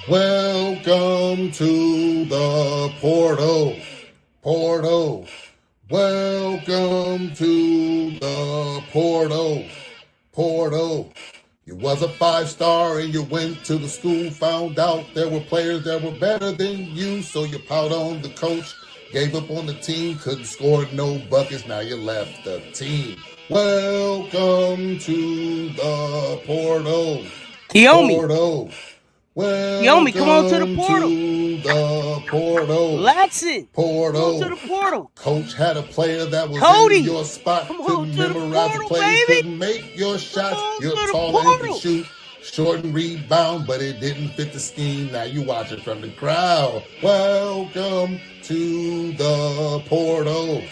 Welcome to the portal. Welcome to the portal. You was a 5-star and you went to the school, found out there were players that were better than you, so you piled on the coach, gave up on the team, couldn't score no buckets, now you left the team. Welcome to the portal. Kiyomi. Welcome come on to the portal. To the portal. Laxon. Portal. Come on to the portal. Coach had a player that was Cody. in your spot, couldn't memorize the plays, couldn't make your shots. You're tall and can shoot, short and rebound, but it didn't fit the scheme. Now you watch it from the crowd. Welcome to the portal.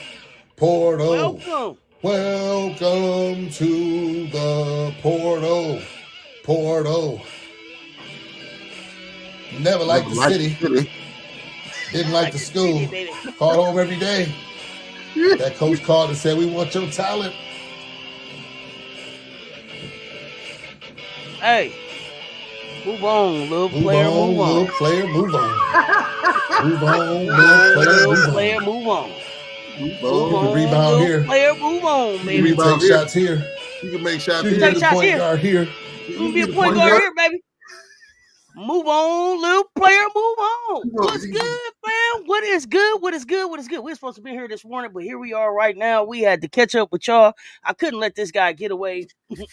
Welcome to the portal. Never liked the city. Didn't like the school. Called home every day. That coach called and said, "We want your talent." Hey, move on, little player, move on. Little player, move on. Move on, little player, move on. You can rebound here. Player, move on, baby. You can take shots here. You can make shots here. You can be a point guard here. You can be a point guard here, baby. Move on, little player, move on. What's good, fam? What is good? We're supposed to be here this morning, but here we are right now. We had to catch up with y'all. I couldn't let this guy get away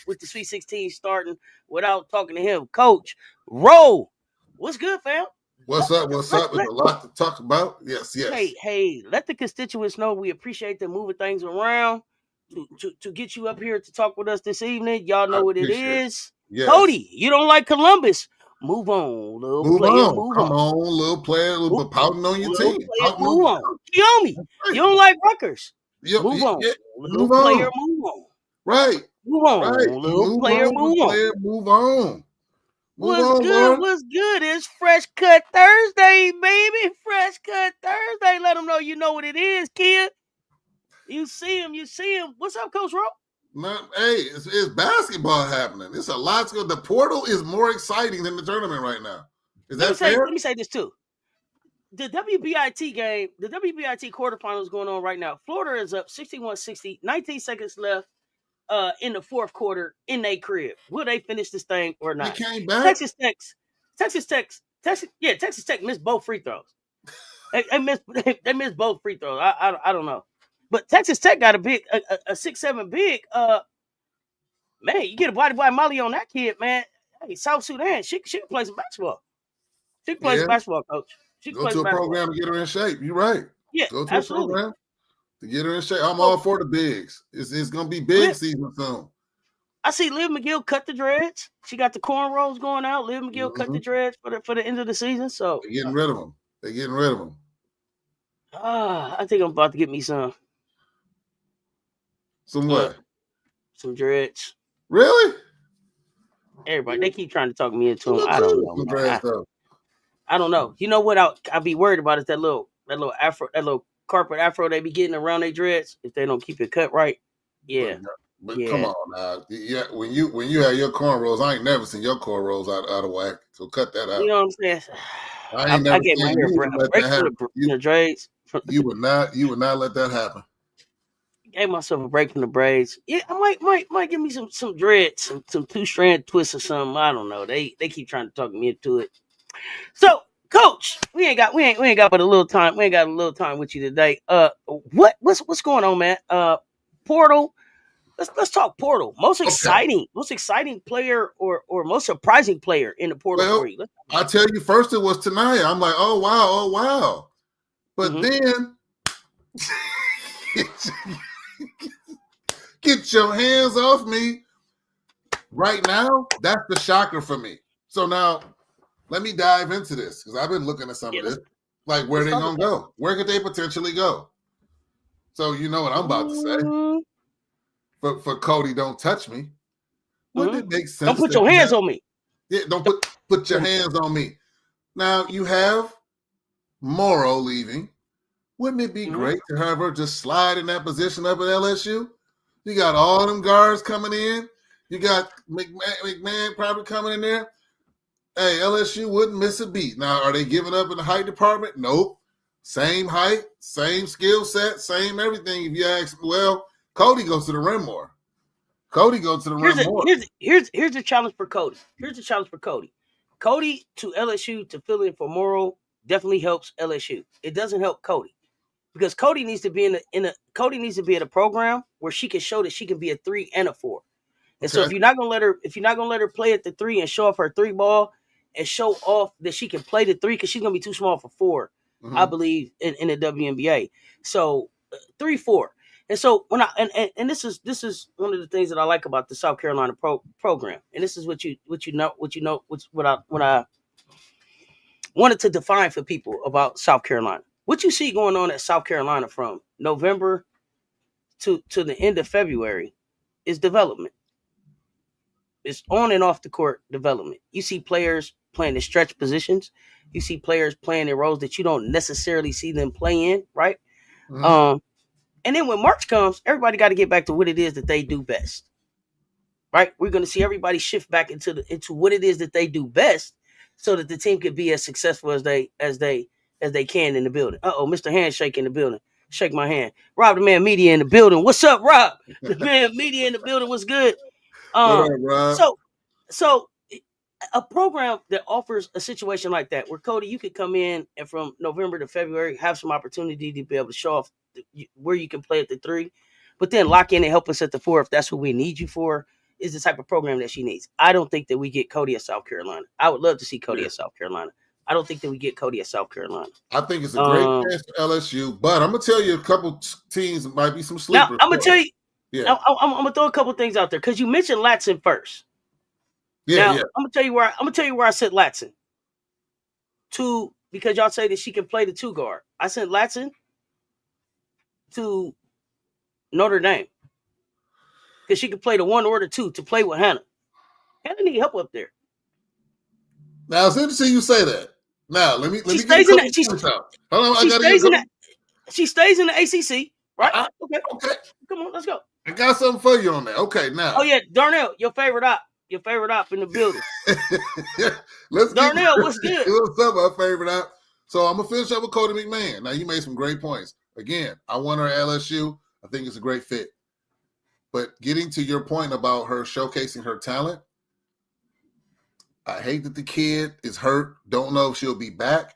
with the Sweet 16 starting without talking to him. Coach Ro, what's good, fam? What's up? There's a lot to talk about. Yes. Hey, let the constituents know we appreciate them moving things around to get you up here to talk with us this evening. Y'all know what it is. Yes. Cody, you don't like Columbus. Move on, little player. Move Come on, little player. But pouting on your team. Move on. Kiyomi, you don't like Rutgers. Move on. Little player, move on. Right. Move on. Right. Little player, move on. Move on. What's good? It's Fresh Cut Thursday, baby. Fresh Cut Thursday. Let them know you know what it is, kid. You see him. What's up, Coach Ro? Man, hey, it's basketball happening. It's a lot to go. The portal is more exciting than the tournament right now. Is that fair? Let me say this too. The WBIT game, the WBIT quarterfinals going on right now. Florida is up 61-60, 19 seconds left in the fourth quarter in their crib. Will they finish this thing or not? They came back. Texas Tech missed both free throws. They missed both free throws. I don't know. But Texas Tech got a 6'7" big. Man, you get a body by Molly on that kid, man. Hey, South Sudan, she can play some basketball. She can play some basketball, coach. Go to a program to get her in shape. You're right. Yeah, go to absolutely. a program to get her in shape. I'm all for the bigs. It's gonna be big season soon. I see Liv McGill cut the dreads. She got the cornrows going out. Liv McGill cut the dreads for the end of the season. So they're getting rid of them. I think I'm about to get me some. Some what? Some dreads. Really? Everybody, they keep trying to talk me into them. I don't know. I don't know. You know what I'll be worried about is that little afro, that little carpet afro they be getting around their dreads if they don't keep it cut right. Yeah. But come on now. Yeah, when you have your cornrows, I ain't never seen your cornrows out of whack. So cut that out. You know what I'm saying? I ain't never get my hair break from the braids. You would not let that happen. Gave myself a break from the braids. Yeah, I might give me some dreads, some 2-strand twists or something. I don't know. They keep trying to talk me into it. So, Coach, we ain't got but a little time. We ain't got a little time with you today. What's going on, man? Portal. Let's talk portal. Most exciting player or most surprising player in the portal for you. I tell you, first it was tonight. I'm like, oh wow. But then get your hands off me. Right now, that's the shocker for me. So now let me dive into this because I've been looking at some of this. Like, where they gonna go? Where could they potentially go? So you know what I'm about to say. For Cody, don't touch me. Wouldn't it make sense? Don't put your hands on me. Yeah, don't put your hands on me. Now you have Morrow leaving. Wouldn't it be great to have her just slide in that position up at LSU? You got all them guards coming in. You got McMahon probably coming in there. Hey, LSU wouldn't miss a beat. Now, are they giving up in the height department? Nope. Same height, same skill set, same everything. If you ask, well, Cody goes to the rim more. Cody goes to the rim more. Here's the challenge for Cody. Here's the challenge for Cody. Cody to LSU to fill in for Morrow definitely helps LSU. It doesn't help Cody because Cody needs to be Cody needs to be at a program where she can show that she can be a 3 and a 4. And so if you're not gonna let her play at the 3 and show off her 3 ball and show off that she can play the 3 because she's gonna be too small for 4, I believe in the WNBA. So 3, 4. And so when this is one of the things that I like about the South Carolina program, and this is what I wanted to define for people about South Carolina. What you see going on at South Carolina from November to the end of February is development. It's on and off the court development. You see players playing in stretch positions. You see players playing in roles that you don't necessarily see them play in, right? Mm-hmm. And then when March comes, everybody got to get back to what it is that they do best, right? We're going to see everybody shift back into what it is that they do best, so that the team could be as successful as they can in the building. Mr. Handshake in the building. Shake my hand. Rob the Man Media in the building. What's up, Rob? The Man Media in the building. What's good? So a program that offers a situation like that, where Cody, you could come in and from November to February have some opportunity to be able to show off where you can play at the 3, but then lock in and help us at the 4 if that's what we need you for, is the type of program that she needs. I don't think that we get Cody at South Carolina. I would love to see Cody at South Carolina. I don't think that we get Cody at South Carolina. I think it's a great chance for LSU, but I'm going to tell you a couple teams might be some sleepers. Now, I'm going to tell you, I'm going to throw a couple things out there because you mentioned Latson first. I'm going to tell you where I sent Latson. Because y'all say that she can play the 2 guard. I sent Latson to Notre Dame because she could play the 1 or the 2 to play with Hannah. Hannah need help up there. Now it's interesting you say that. Now let me She get a couple points out. Hold on, she stays in the ACC, right? Okay. Come on, let's go. I got something for you on that. Okay, now. Oh yeah, Darnell, your favorite op in the building. Darnell, what's good? What's up, my favorite op? So I'm gonna finish up with Cody McMahon. Now you made some great points. Again, I want her at LSU. I think it's a great fit. But getting to your point about her showcasing her talent, I hate that the kid is hurt. Don't know if she'll be back,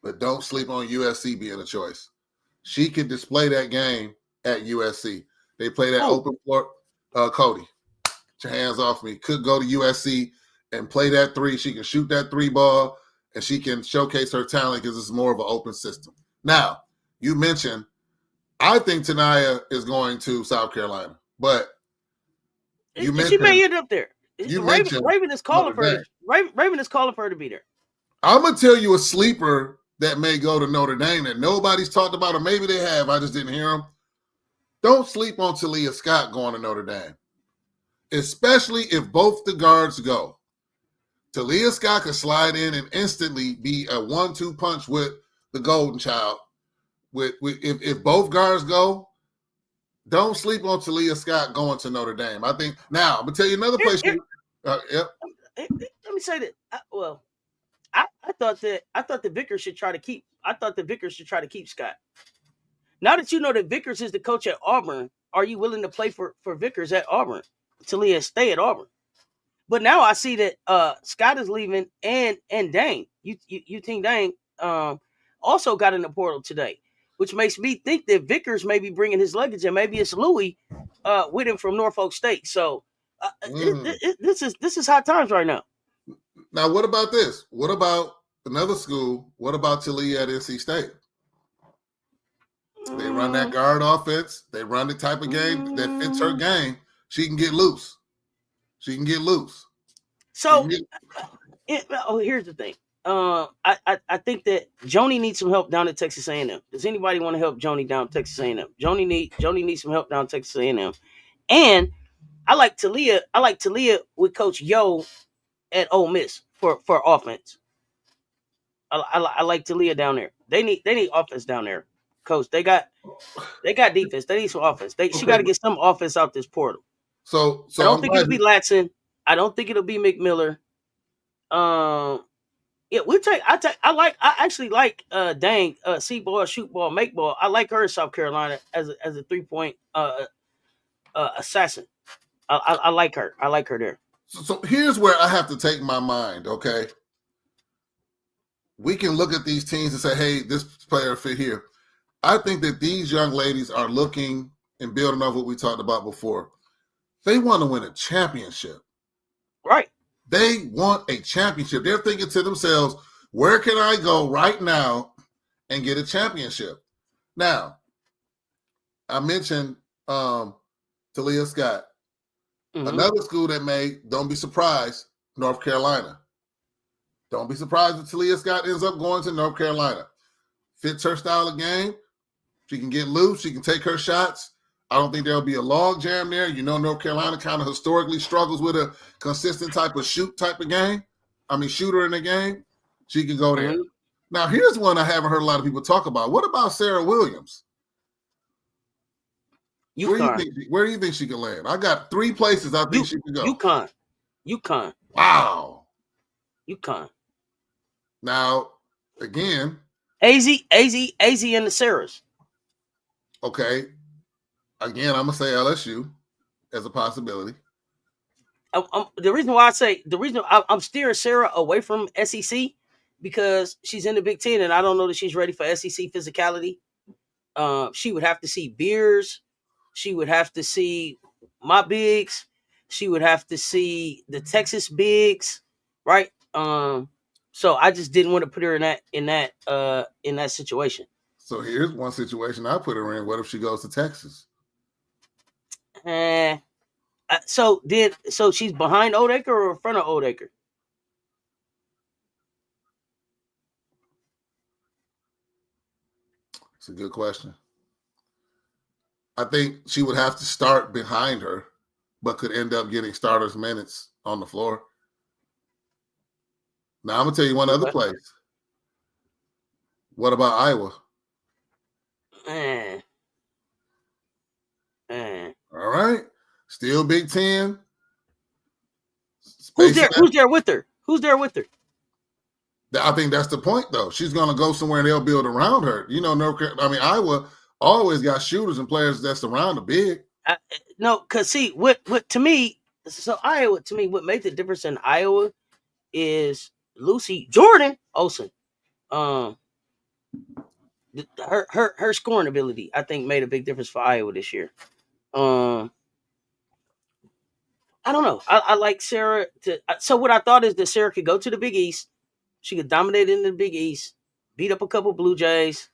but don't sleep on USC being a choice. She can display that game at USC. They play that open floor. Cody, get your hands off me. Could go to USC and play that 3. She can shoot that 3 ball, and she can showcase her talent because it's more of an open system. Now, you mentioned, I think Tanaya is going to South Carolina, but you mentioned she may end up there. Raven is calling for her. Raven is calling for her to be there. I'm gonna tell you a sleeper that may go to Notre Dame that nobody's talked about, or maybe they have. I just didn't hear them. Don't sleep on Talia Scott going to Notre Dame, especially if both the guards go. Talia Scott could slide in and instantly be a 1-2 punch with the Golden Child. If both guards go, don't sleep on Talia Scott going to Notre Dame. I think now I'm gonna tell you another place. Let me say that. I thought that Vickers should try to keep. I thought that Vickers should try to keep Scott. Now that you know that Vickers is the coach at Auburn, are you willing to play for Vickers at Auburn? Talia stay at Auburn. But now I see that Scott is leaving and Dane. You think Dane also got in the portal today, which makes me think that Vickers may be bringing his luggage, and maybe it's Louis with him from Norfolk State. So this is hot times right now. Now, what about this? What about another school? What about Talia at NC State? They run that guard offense. They run the type of game that fits her game. She can get loose. So, here's the thing. I think that Joni needs some help down at Texas A&M. Does anybody want to help Joni down at Texas A&M? Joni needs some help down at Texas A&M. And I like Talia with Coach Yo at Ole Miss for offense. I like Talia down there. They need offense down there, Coach. They got defense. They need some offense. She got to get some offense out this portal. So I don't think it'll be Latson. I don't think it'll be McMillan. Yeah, I actually like Dang see ball, shoot ball, make ball. I like her in South Carolina as a 3-point assassin. I like her. I like her there. So here's where I have to take my mind, okay? We can look at these teams and say, hey, this player fit here. I think that these young ladies are looking and building off what we talked about before. They want to win a championship. Right. They want a championship. They're thinking to themselves, where can I go right now and get a championship? Now, I mentioned Talia Scott. Mm-hmm. Another school that don't be surprised, North Carolina. Don't be surprised if Talia Scott ends up going to North Carolina. Fits her style of game. She can get loose. She can take her shots. I don't think there'll be a log jam there. You know, North Carolina kind of historically struggles with a consistent type of shooter in the game. She can go there. Mm-hmm. Now, here's one I haven't heard a lot of people talk about. What about Sarah Williams? Where do you think she can land? I got 3 places I think she can go. UConn. Wow. UConn. Now, again. AZ and the Sarahs. Okay. Again, I'm going to say LSU as a possibility. The reason why I'm steering Sarah away from SEC because she's in the Big Ten and I don't know that she's ready for SEC physicality. She would have to see Beers. She would have to see my bigs. She would have to see the Texas bigs, right? So I just didn't want to put her in that situation. So here's one situation I put her in. What if she goes to Texas? So she's behind Oldacre or in front of Oldacre? It's a good question. I think she would have to start behind her, but could end up getting starters minutes on the floor. Now, I'm going to tell you one other place. What about Iowa? All right. Still Big Ten. Who's there with her? I think that's the point, though. She's going to go somewhere and they'll build around her. You know, Iowa always got shooters and players that surround the big. No, because see, what to me, so Iowa, to me, what made the difference in Iowa is Lucy Jordan Olsen. Her scoring ability, I think, made a big difference for Iowa this year. I don't know. I like Sarah. So what I thought is that Sarah could go to the Big East. She could dominate in the Big East, beat up a couple Blue Jays,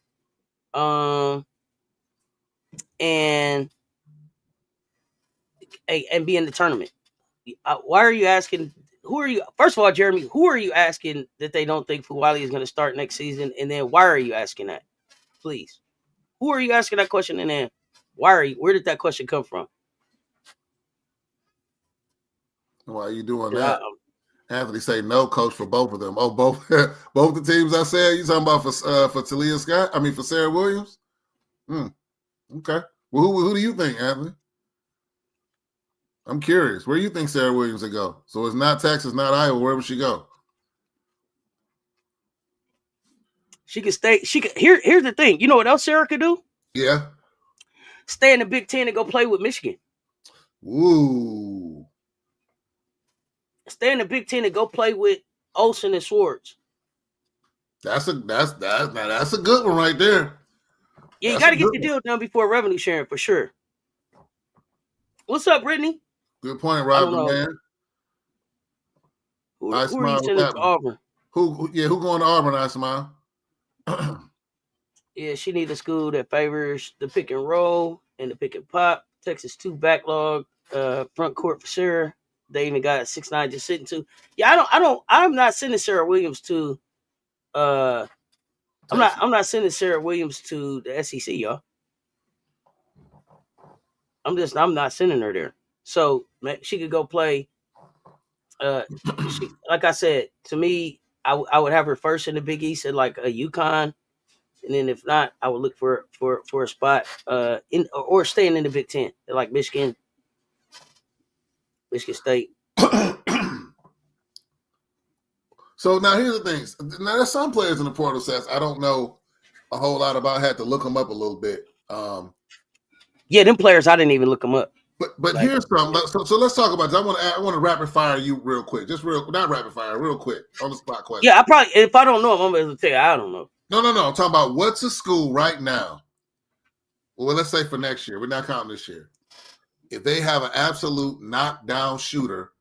and be in the tournament. Why are you asking? Who are you? First of all, Jeremy, who are you asking that they don't think Fuwali is going to start next season? And then why are you asking that? Please. Who are you asking that question? And then where did that question come from? Why are you doing that? Anthony say no, coach, for both of them. Oh, both the teams I said. You talking about for Talia Scott? I mean, for Sarah Williams? Okay. Well, who do you think, Anthony? I'm curious. Where do you think Sarah Williams would go? So it's not Texas, not Iowa. Where would she go? She could stay. Here's the thing. You know what else Sarah could do? Yeah. Stay in the Big Ten and go play with Michigan. Ooh. Stay in the Big Ten and go play with Olsen and Swartz. That's a good one right there. Yeah, you got to get the deal done before revenue sharing for sure. What's up, Brittany? Good point, Rob, man. Who are you sending to Auburn? Who going to Auburn, I smile? Yeah, she needs a school that favors the pick and roll and the pick and pop. Texas 2 backlog, front court for Sarah. They even got a 6'9" just sitting to. Yeah, I'm not sending Sarah Williams to I'm not sending Sarah Williams to the SEC, y'all. I'm not sending her there. So she could go play. Like I said, to me, I would have her first in the Big East at like a UConn, and then if not, I would look for a spot or staying in the Big Ten, like Michigan State. So now here's the things. Now there's some players in the portal sets I don't know a whole lot about. I had to look them up a little bit. Yeah, them players I didn't even look them up. But like, here's something. So let's talk about this. I want to rapid fire you real quick. Not rapid fire, real quick on the spot question. Yeah, if I don't know them, I'm going to tell you I don't know. No. I'm talking about what's a school right now. Well, let's say for next year. We're not counting this year. If they have an absolute knockdown shooter,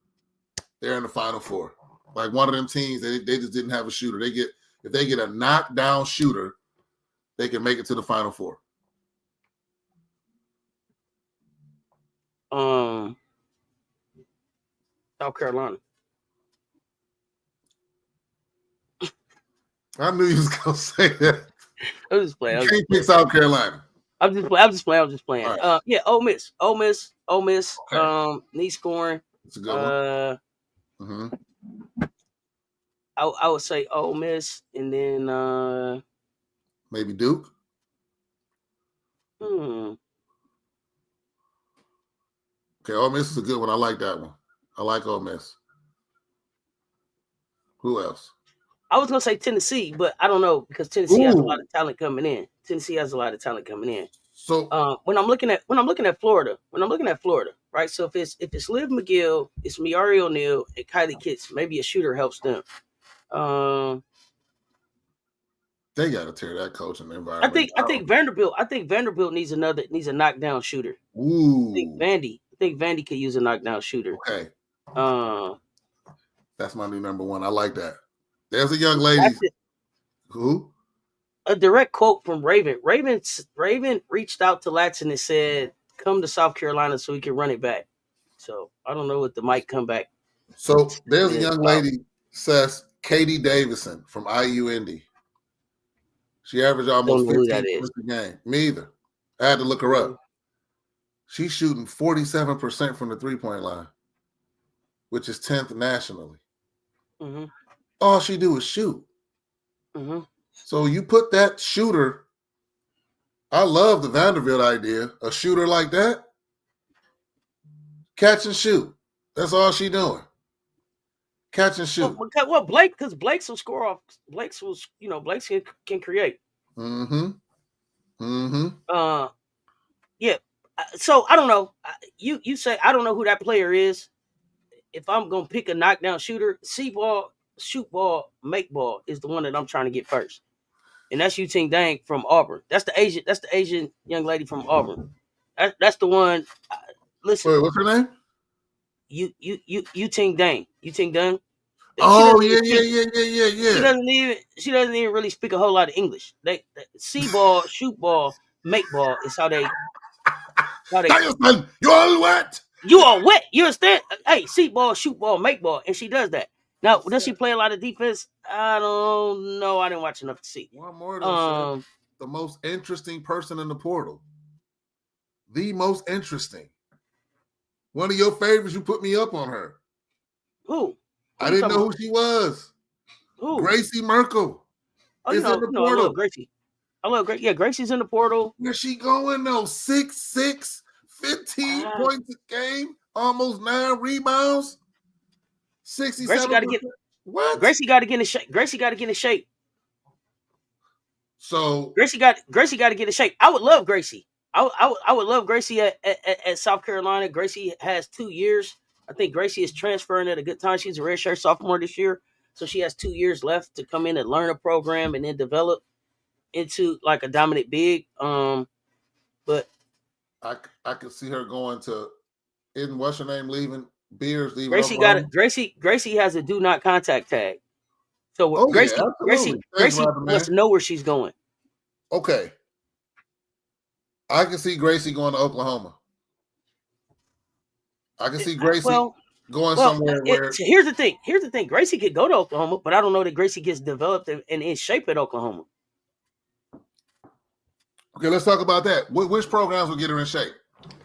they're in the Final Four. Like one of them teams, they just didn't have a shooter. If they get a knockdown shooter, they can make it to the Final Four. South Carolina. I knew you was gonna say that. I'm just playing. You can't pick South Carolina. I'm just playing. Right. Yeah, Ole Miss. Okay. Knee scoring. It's a good one. I would say Ole Miss, and then maybe Duke. Okay, Ole Miss is a good one. I like that one. I like Ole Miss. Who else? I was gonna say Tennessee, but I don't know because Tennessee has a lot of talent coming in. So when I'm looking at Florida, right? So if it's Liv McGill, it's Miari O'Neal, and Kylie Kitts, maybe a shooter helps them. They got to tear that coaching environment. I think Vanderbilt needs a knockdown shooter. Ooh. I think Vandy could use a knockdown shooter. Okay. That's my new number one. I like that. There's a young lady. Who? A direct quote from Raven. Raven reached out to Latson and said, "Come to South Carolina so we can run it back." So I don't know what the might come back. So there's a young lady, Cess, Katie Davison from IU Indy. She averaged almost 15 points a game. Me either. I had to look her up. She's shooting 47% from the three-point line, which is 10th nationally. Mm-hmm. All she do is shoot. Mm-hmm. So you put that shooter. I love the Vanderbilt idea. A shooter like that, catch and shoot. That's all she doing. Catch and shoot. Well, because Blake's will score off. Blake's can create. Mm-hmm. Mm-hmm. Yeah. So I don't know. You say I don't know who that player is. If I'm gonna pick a knockdown shooter, see ball, shoot ball, make ball is the one that I'm trying to get first, and that's Yu-Ting Dang from Auburn. That's the Asian young lady from Auburn. That's the one. Listen. Wait, what's her name? Yu-Ting Dang. Yu-Ting Dang. Oh yeah. She doesn't even really speak a whole lot of English. They see ball, shoot ball, make ball is how they. You all wet. You are wet. You understand? Hey, see ball, shoot ball, make ball, and she does that. Now, does she play a lot of defense? I don't know. I didn't watch enough to see. One more. The most interesting person in the portal. The most interesting. One of your favorites. You put me up on her. Who? I didn't know who she was. Who? Gracie Merkel. Oh, in the portal. I love Gracie. Gracie. Yeah, Gracie's in the portal. Where's she going though? 6'6", 15 points a game, almost 9 rebounds, 67%. Gracie got to get what? Gracie got to get in shape. So Gracie got to get in shape. I would love Gracie. I would love Gracie at South Carolina. Gracie has 2 years. I think Gracie is transferring at a good time. She's a redshirt sophomore this year, so she has 2 years left to come in and learn a program and then develop into like a dominant big. But I could see her going to. Isn't what's her name leaving? Beers leaving. Gracie has a do not contact tag. So Gracie wants to know where she's going. Okay. I can see Gracie going to Oklahoma. I can see Gracie going somewhere where. Here's the thing. Gracie could go to Oklahoma, but I don't know that Gracie gets developed and in shape at Oklahoma. Okay, let's talk about that. Which programs will get her in shape?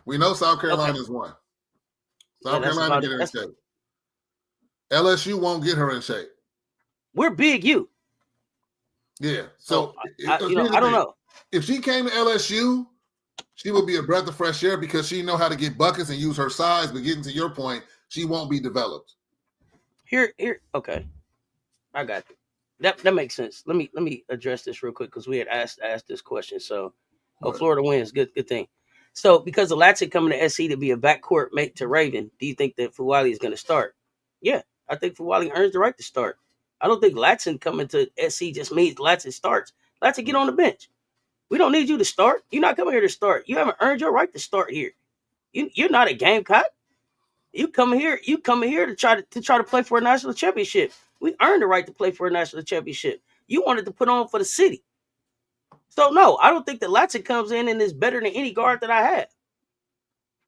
We know South Carolina is one. South Carolina get her in shape. LSU won't get her in shape. We're Big U. Yeah. So I don't know. If she came to LSU, she would be a breath of fresh air because she know how to get buckets and use her size. But getting to your point, she won't be developed. Here. Okay. I got you. That makes sense. Let me address this real quick because we had asked this question. So, Florida wins. Good thing. So, because the Latson coming to SC to be a backcourt mate to Raven, do you think that Fuwali is going to start? Yeah, I think Fuwali earns the right to start. I don't think Latson coming to SC just means Latson starts. Latson, get on the bench. We don't need you to start. You're not coming here to start. You haven't earned your right to start here. You're not a Gamecock. You come here to try to play for a national championship. We earned the right to play for a national championship. You wanted to put on for the city. So no, I don't think that Latson comes in and is better than any guard that I have.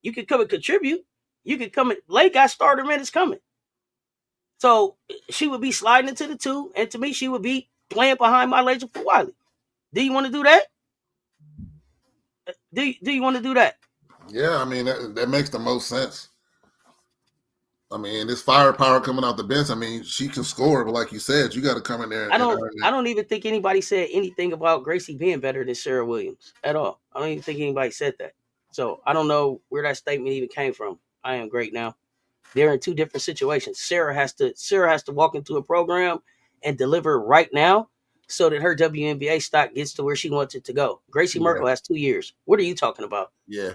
You can come and contribute. You can come and late got starter minutes coming. So she would be sliding into the 2, and to me, she would be playing behind my legend for Wiley. Do you want to do that? Do you want to do that? Yeah, I mean that makes the most sense. I mean, this firepower coming out the bench. I mean, she can score, but like you said, you got to come in there. I don't even think anybody said anything about Gracie being better than Sarah Williams at all. I don't even think anybody said that. So I don't know where that statement even came from. I am great now. They're in 2 different situations. Sarah has to walk into a program and deliver right now so that her WNBA stock gets to where she wants it to go. Gracie Merkel has 2 years. What are you talking about? Yeah.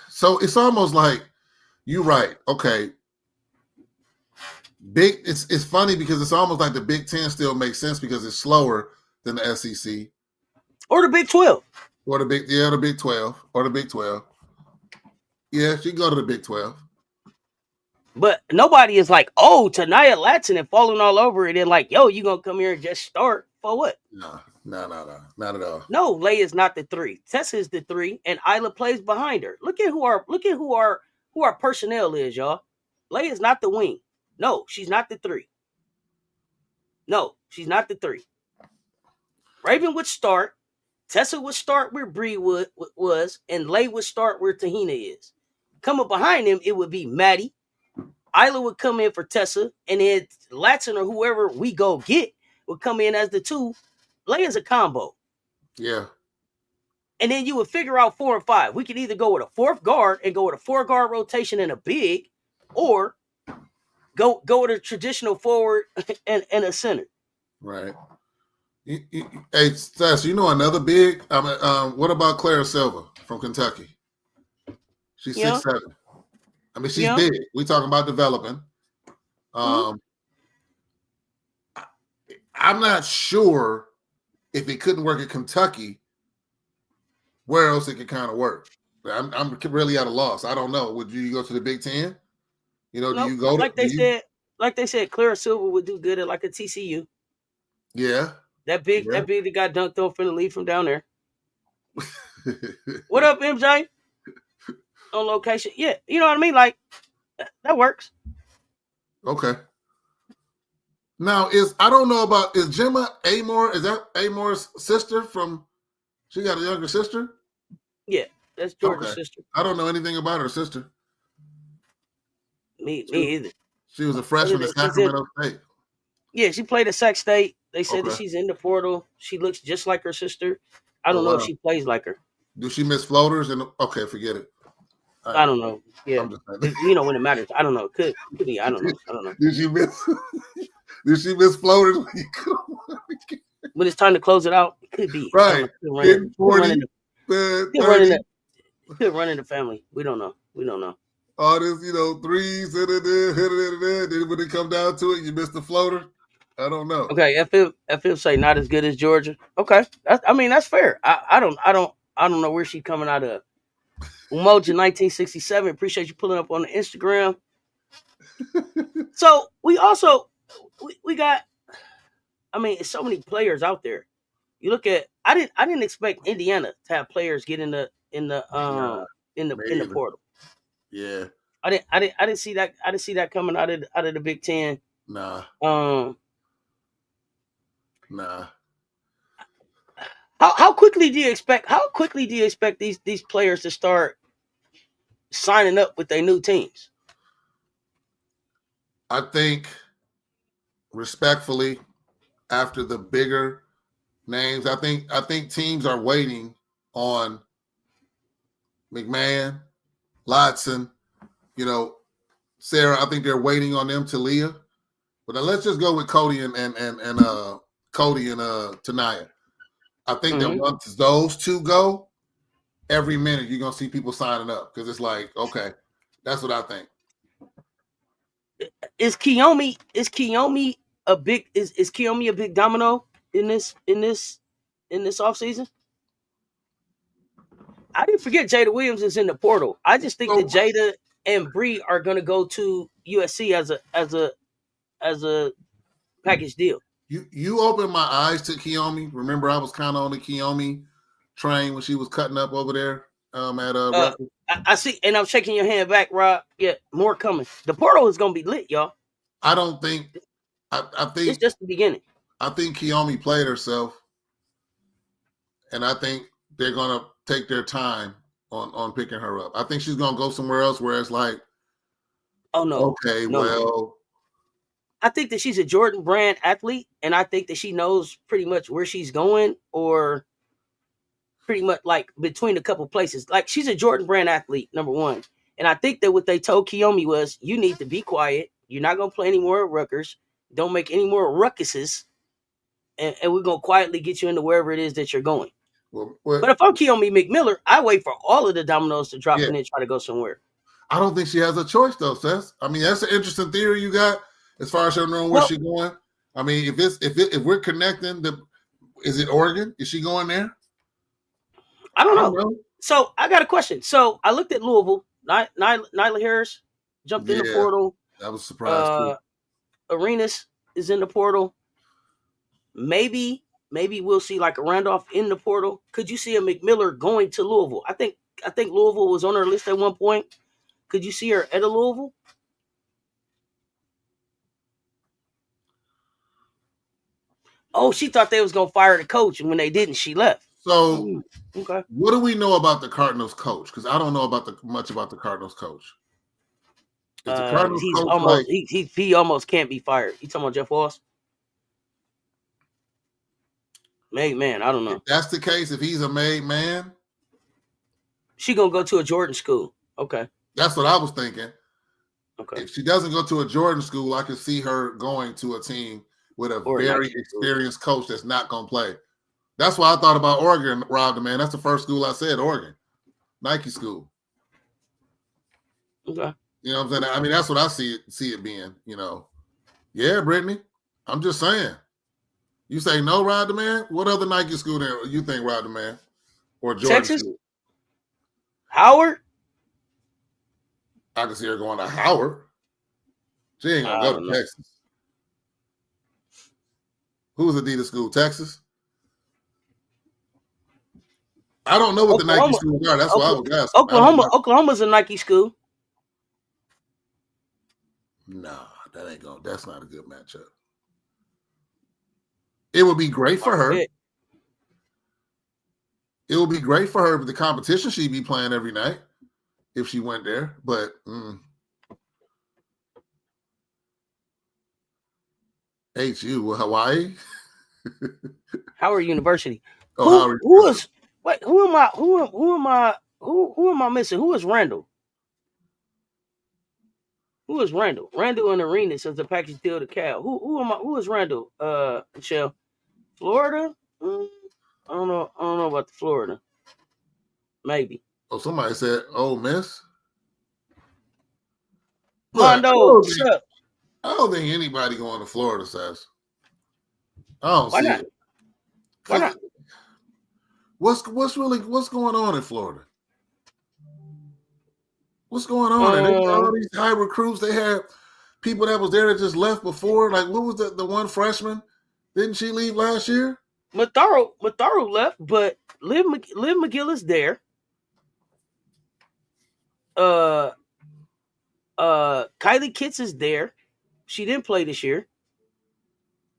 So it's almost like you're right. Okay. It's funny because it's almost like the Big Ten still makes sense because it's slower than the SEC. Or the Big 12. Or the Big 12. Or the Big 12. Yeah, she can go to the Big 12. But nobody is like, oh, Tanaya Latson and falling all over it and like, yo, you gonna come here and just start for what? No, not at all. No, Lay is not the 3. Tessa is the 3, and Isla plays behind her. Look at who our personnel is, y'all. Lay is not the wing. No, she's not the 3. No, she's not the 3. Raven would start. Tessa would start where Bree was, and Lay would start where Tahina is. Coming behind him, it would be Maddie. Isla would come in for Tessa, and then Latson or whoever we go get would come in as the 2. Lay is a combo. Yeah. And then you would figure out 4 and 5. We could either go with a 4th guard and go with a 4-guard rotation and a big, or go with a traditional forward and a center. Right. Hey, Stas, you know another big? What about Clara Silva from Kentucky? She's 6'7". I mean, she's big. We talking about developing. I'm not sure if it couldn't work at Kentucky, where else it could kind of work. I'm really at a loss. I don't know. Would you go to the Big Ten? You know, do you go like they said, Clara Silva would do good at like a TCU. Yeah. That big that got dunked off in the league from down there. What up, MJ? On location. Yeah, you know what I mean? Like, that works. Okay. Now, I don't know about, is Gemma Amor, is that Amor's sister from, she got a younger sister? Yeah, that's Georgia's sister. I don't know anything about her sister. Me either. She was a freshman at Sacramento State. Yeah, she played at Sac State. They said that she's in the portal. She looks just like her sister. I don't know if she plays like her. Do she miss floaters? Okay, forget it. I don't know. Yeah, you know when it matters. I don't know. Could be. I don't know. Did she miss floaters? When it's time to close it out, it could be. Right. Could run in the family. We don't know. All this, threes, then when it come down to it, you miss the floater. I don't know. Okay, FF say not as good as Georgia. Okay, that's fair. I don't know where she's coming out of. Umoja 1967. Appreciate you pulling up on the Instagram. So we also we got. I mean, it's so many players out there. You look at. I didn't expect Indiana to have players get in the portal. Yeah. I didn't see that. I didn't see that coming out of the Big Ten. Nah. Nah. How quickly do you expect these players to start signing up with their new teams? I think, respectfully, after the bigger names, I think teams are waiting on McMahon, Lotson, Sarah. I think they're waiting on them, Talia. But then let's just go with Cody and Cody and Tanaya. I think that once those two go, every minute you're gonna see people signing up because it's like, okay, that's what I think. Is Kiyomi a big domino in this offseason? I didn't forget Jada Williams is in the portal. I just think that Jada and Bree are gonna go to USC as a package deal. You opened my eyes to Kiyomi. Remember, I was kind of on the Kiyomi train when she was cutting up over there at Rutgers. I see, and I'm shaking your hand back, Rob. Yeah, more coming. The portal is gonna be lit, y'all. I don't think. I think it's just the beginning. I think Kiyomi played herself, and I think they're gonna take their time on picking her up. I think she's gonna go somewhere else where it's like, oh no, okay, no. Well. I think that she's a Jordan Brand athlete, and I think that she knows pretty much where she's going, or pretty much like between a couple places. Like, she's a Jordan Brand athlete, number one. And I think that what they told Kiyomi was, you need to be quiet. You're not going to play any more Rutgers. Don't make any more ruckuses. And we're going to quietly get you into wherever it is that you're going. But if I'm Kiyomi McMiller, I wait for all of the dominoes to drop in and try to go somewhere. I don't think she has a choice, though, Cess. I mean, that's an interesting theory you got. As far as her knowing where she's going, I mean, if we're connecting, is it Oregon? Is she going there? I don't know. So I got a question. So I looked at Louisville. Nyla Harris jumped in the portal. That was a surprise. Arenas is in the portal. Maybe we'll see like a Randolph in the portal. Could you see a McMiller going to Louisville? I think Louisville was on her list at one point. Could you see her at a Louisville? Oh, she thought they was going to fire the coach, and when they didn't, she left. So, okay. What do we know about the Cardinals coach? Because I don't know much about the Cardinals coach. Is the Cardinals coach almost he almost can't be fired. You talking about Jeff Walsh? Made man, I don't know. If that's the case, if he's a made man, she gonna go to a Jordan school. Okay, that's what I was thinking. Okay, if she doesn't go to a Jordan school, I could see her going to a team with a very experienced coach that's not going to play. That's why I thought about Oregon, Rob, man. That's the first school I said, Oregon. Nike school. Okay. You know what I'm saying? I mean, that's what I see it being, you know. Yeah, Brittany. I'm just saying. You say no, Rod the Man? What other Nike school there you think, Rod the Man? Or Jordan Texas? School? Howard? I can see her going to Howard. She ain't going to go to Texas. Who's Adidas school? Texas? I don't know what the Nike schools are. That's why I was asking. Oklahoma's a Nike school. Nah, that's not a good matchup. It would be great for her. It would be great for her, but the competition she'd be playing every night if she went there. But HU, Hawaii, Howard University. Oh, who am I missing? Who is Randall? Who is Randall? Randall and Arenas as a package deal to Cal. Who is Randall? Michelle, Florida. I don't know about the Florida. Maybe. Oh, somebody said, "Oh, Miss." Mondo, shut up. I don't think anybody going to Florida says. I don't see it. Why not? What's going on in Florida? What's going on? And they all these high recruits. They had people that was there that just left before. Like, what was the one freshman? Didn't she leave last year? Matharo left, but Liv McGill is there. Kylie Kitts is there. She didn't play this year.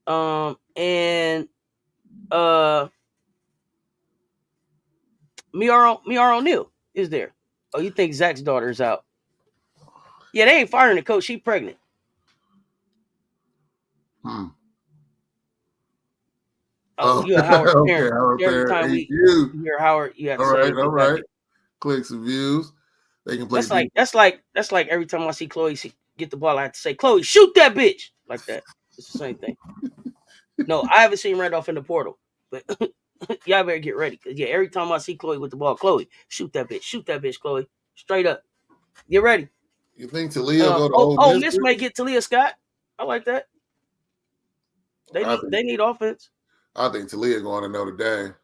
And Miara O'Neal is there. Oh, you think Zach's daughter's out? Yeah, they ain't firing the coach. She pregnant. Oh, you're a Howard parent. Howard Every time you hear Howard, you have to say, all right. Clicks and views. They can play. That's like every time I see Chloe get the ball, I have to say, Chloe, shoot that bitch. like that. It's the same thing. No, I haven't seen Randolph in the portal, but y'all better get ready. Cause yeah, every time I see Chloe with the ball, Chloe, shoot that bitch, Chloe, straight up. Get ready. You think Talia go to Ole Ole Miss? Miss may get Talia Scott. I like that. They need offense. I think Talia going to Notre Dame.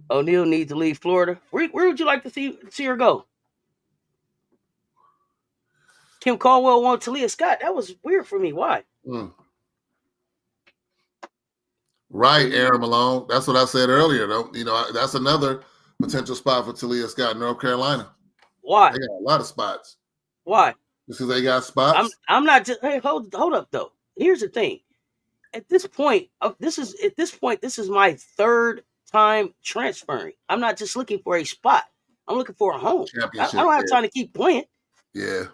O'Neal needs to leave Florida. Where would you like to see her go? Kim Caldwell wanted Talia Scott. That was weird for me. Why? Right, Aaron Malone. That's what I said earlier. Though, that's another potential spot for Talia Scott, North Carolina. Why? They got a lot of spots. Why? Just because they got spots. I'm not just. Hey, hold up though. Here's the thing. At this point, this is my third time transferring. I'm not just looking for a spot. I'm looking for a home. I don't have time to keep playing. Yeah.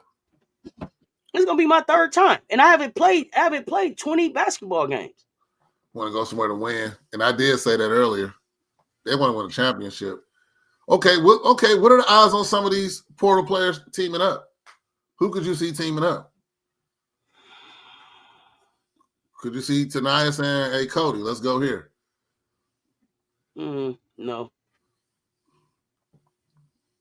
It's gonna be my third time, and I haven't played 20 basketball games. Want to go somewhere to win, and I did say that earlier. They want to win a championship. Okay, what are the odds on some of these portal players teaming up? Who could you see teaming up? Could you see Tanaya saying, "Hey, Cody, let's go here"? No.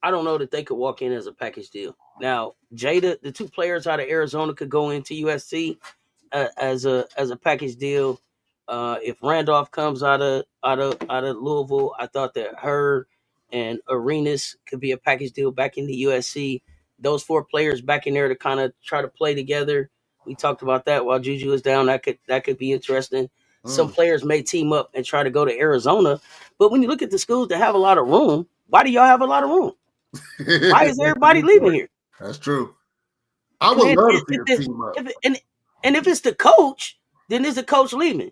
I don't know that they could walk in as a package deal. Now, Jada, the two players out of Arizona could go into USC as a package deal. If Randolph comes out of Louisville, I thought that her and Arenas could be a package deal back in the USC. Those four players back in there to kind of try to play together. We talked about that while Juju is down. That could be interesting. Some players may team up and try to go to Arizona. But when you look at the schools that have a lot of room, why do y'all have a lot of room? Why is everybody leaving here? That's true. I would love to see a team up. And if it's the coach, then is the coach leaving?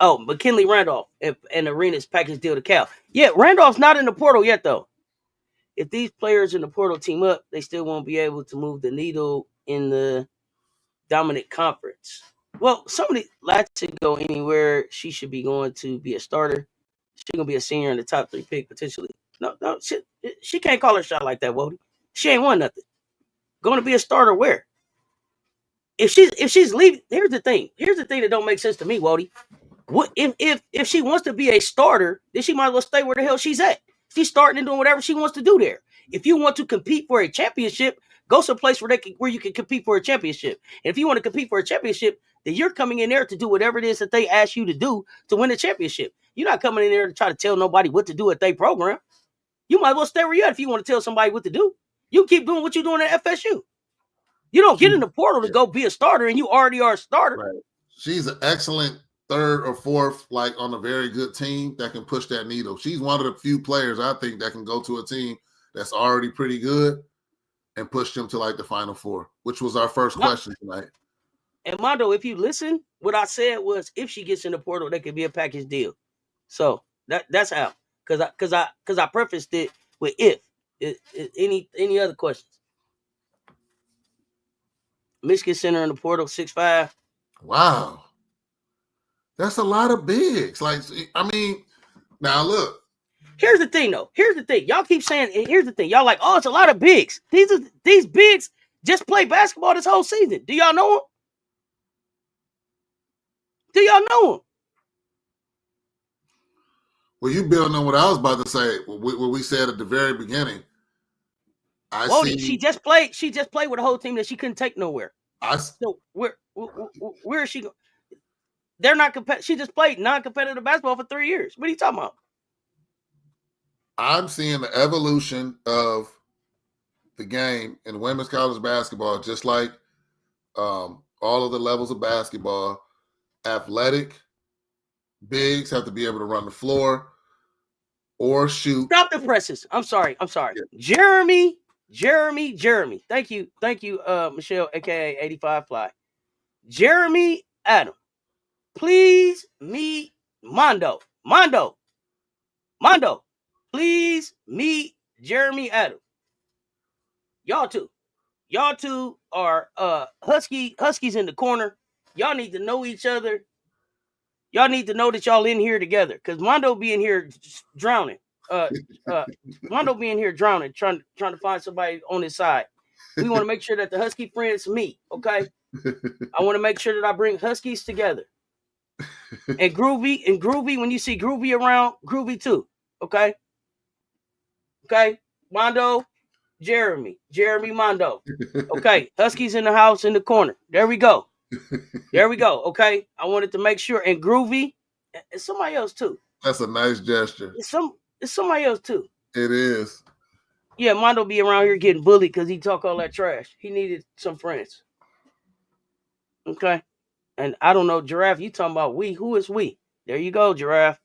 Oh, McKinley Randolph and Arenas package deal to Cal. Yeah, Randolph's not in the portal yet, though. If these players in the portal team up, they still won't be able to move the needle in the dominant conference. Well, somebody likes to go anywhere. She should be going to be a starter. She's going to be a senior in the top 3 pick, potentially. No, she can't call her shot like that, Wody. She ain't won nothing. Going to be a starter where? If she's leaving, here's the thing that don't make sense to me, Wody. What if she wants to be a starter, then she might as well stay where the hell she's at. She's starting and doing whatever she wants to do there. If you want to compete for a championship, go someplace where you can compete for a championship. And if you want to compete for a championship, then you're coming in there to do whatever it is that they ask you to do to win a championship. You're not coming in there to try to tell nobody what to do at their program. You might as well stay where you're at if you want to tell somebody what to do. You keep doing what you're doing at FSU. You don't get in the portal to go be a starter, and you already are a starter. Right. She's an excellent third or fourth, like on a very good team that can push that needle. She's one of the few players I think that can go to a team that's already pretty good and push them to like the Final Four, which was our first question tonight. And Mondo, if you listen, what I said was if she gets in the portal, that could be a package deal. So that's how. Because I prefaced it with if. Any other questions? Michigan Center in the portal, 6'5". Wow. That's a lot of bigs. Like, I mean, now look. Here's the thing, though. Y'all keep saying, here's the thing. Y'all like, oh, it's a lot of bigs. These bigs just play basketball this whole season. Do y'all know them? Well, you building on what I was about to say. What we said at the very beginning. She just played with a whole team that she couldn't take nowhere. So where is she going? They're not competitive. She just played non-competitive basketball for 3 years. What are you talking about? I'm seeing the evolution of the game in women's college basketball, just like all of the levels of basketball. Athletic bigs have to be able to run the floor or shoot. Stop the presses. I'm sorry. Yeah. Jeremy. Thank you, Michelle, aka 85 Fly. Jeremy Adam. Please meet Mondo. Please meet Jeremy Adam. Y'all two are Huskies in the corner. Y'all need to know each other. y'all need to know that y'all in here together. Because Mondo be in here drowning. Mondo be in here drowning, trying to find somebody on his side. We want to make sure that the Husky friends meet, okay? I want to make sure that I bring Huskies together. And Groovy, when you see Groovy around, Groovy too, okay? Okay? Mondo, Jeremy, Mondo. Okay, Huskies in the house in the corner. There we go. Okay? I wanted to make sure. And Groovy, and somebody else too. That's a nice gesture. It's somebody else too. It is. Yeah, Mondo be around here getting bullied because he talk all that trash. He needed some friends. Okay? And I don't know, Giraffe, you talking about we. Who is we? There you go, Giraffe.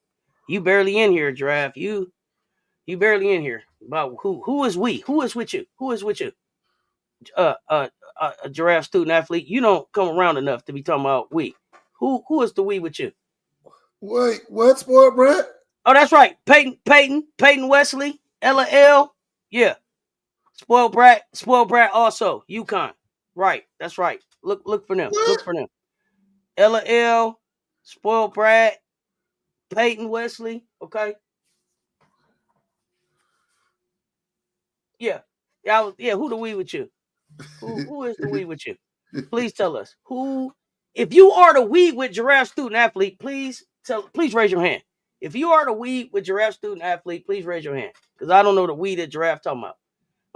You barely in here, Giraffe. You barely in here. About who is we? Who is with you? Who is with you? A Giraffe student athlete. You don't come around enough to be talking about we. Who is the we with you? Wait, what, Sport Brett? Oh, that's right. Peyton Wesley, LL. Yeah. Spoiled brat also. UConn. Right. That's right. Look for them. What? Look for them. LL, Spoiled Brat, Peyton Wesley. Okay. Yeah. Who the we with you? Who is the we with you? Please tell us. Who, if you are the we with Giraffe student athlete, please raise your hand. If you are the we with Giraffe student athlete, please raise your hand. Because I don't know the we that Giraffe talking about.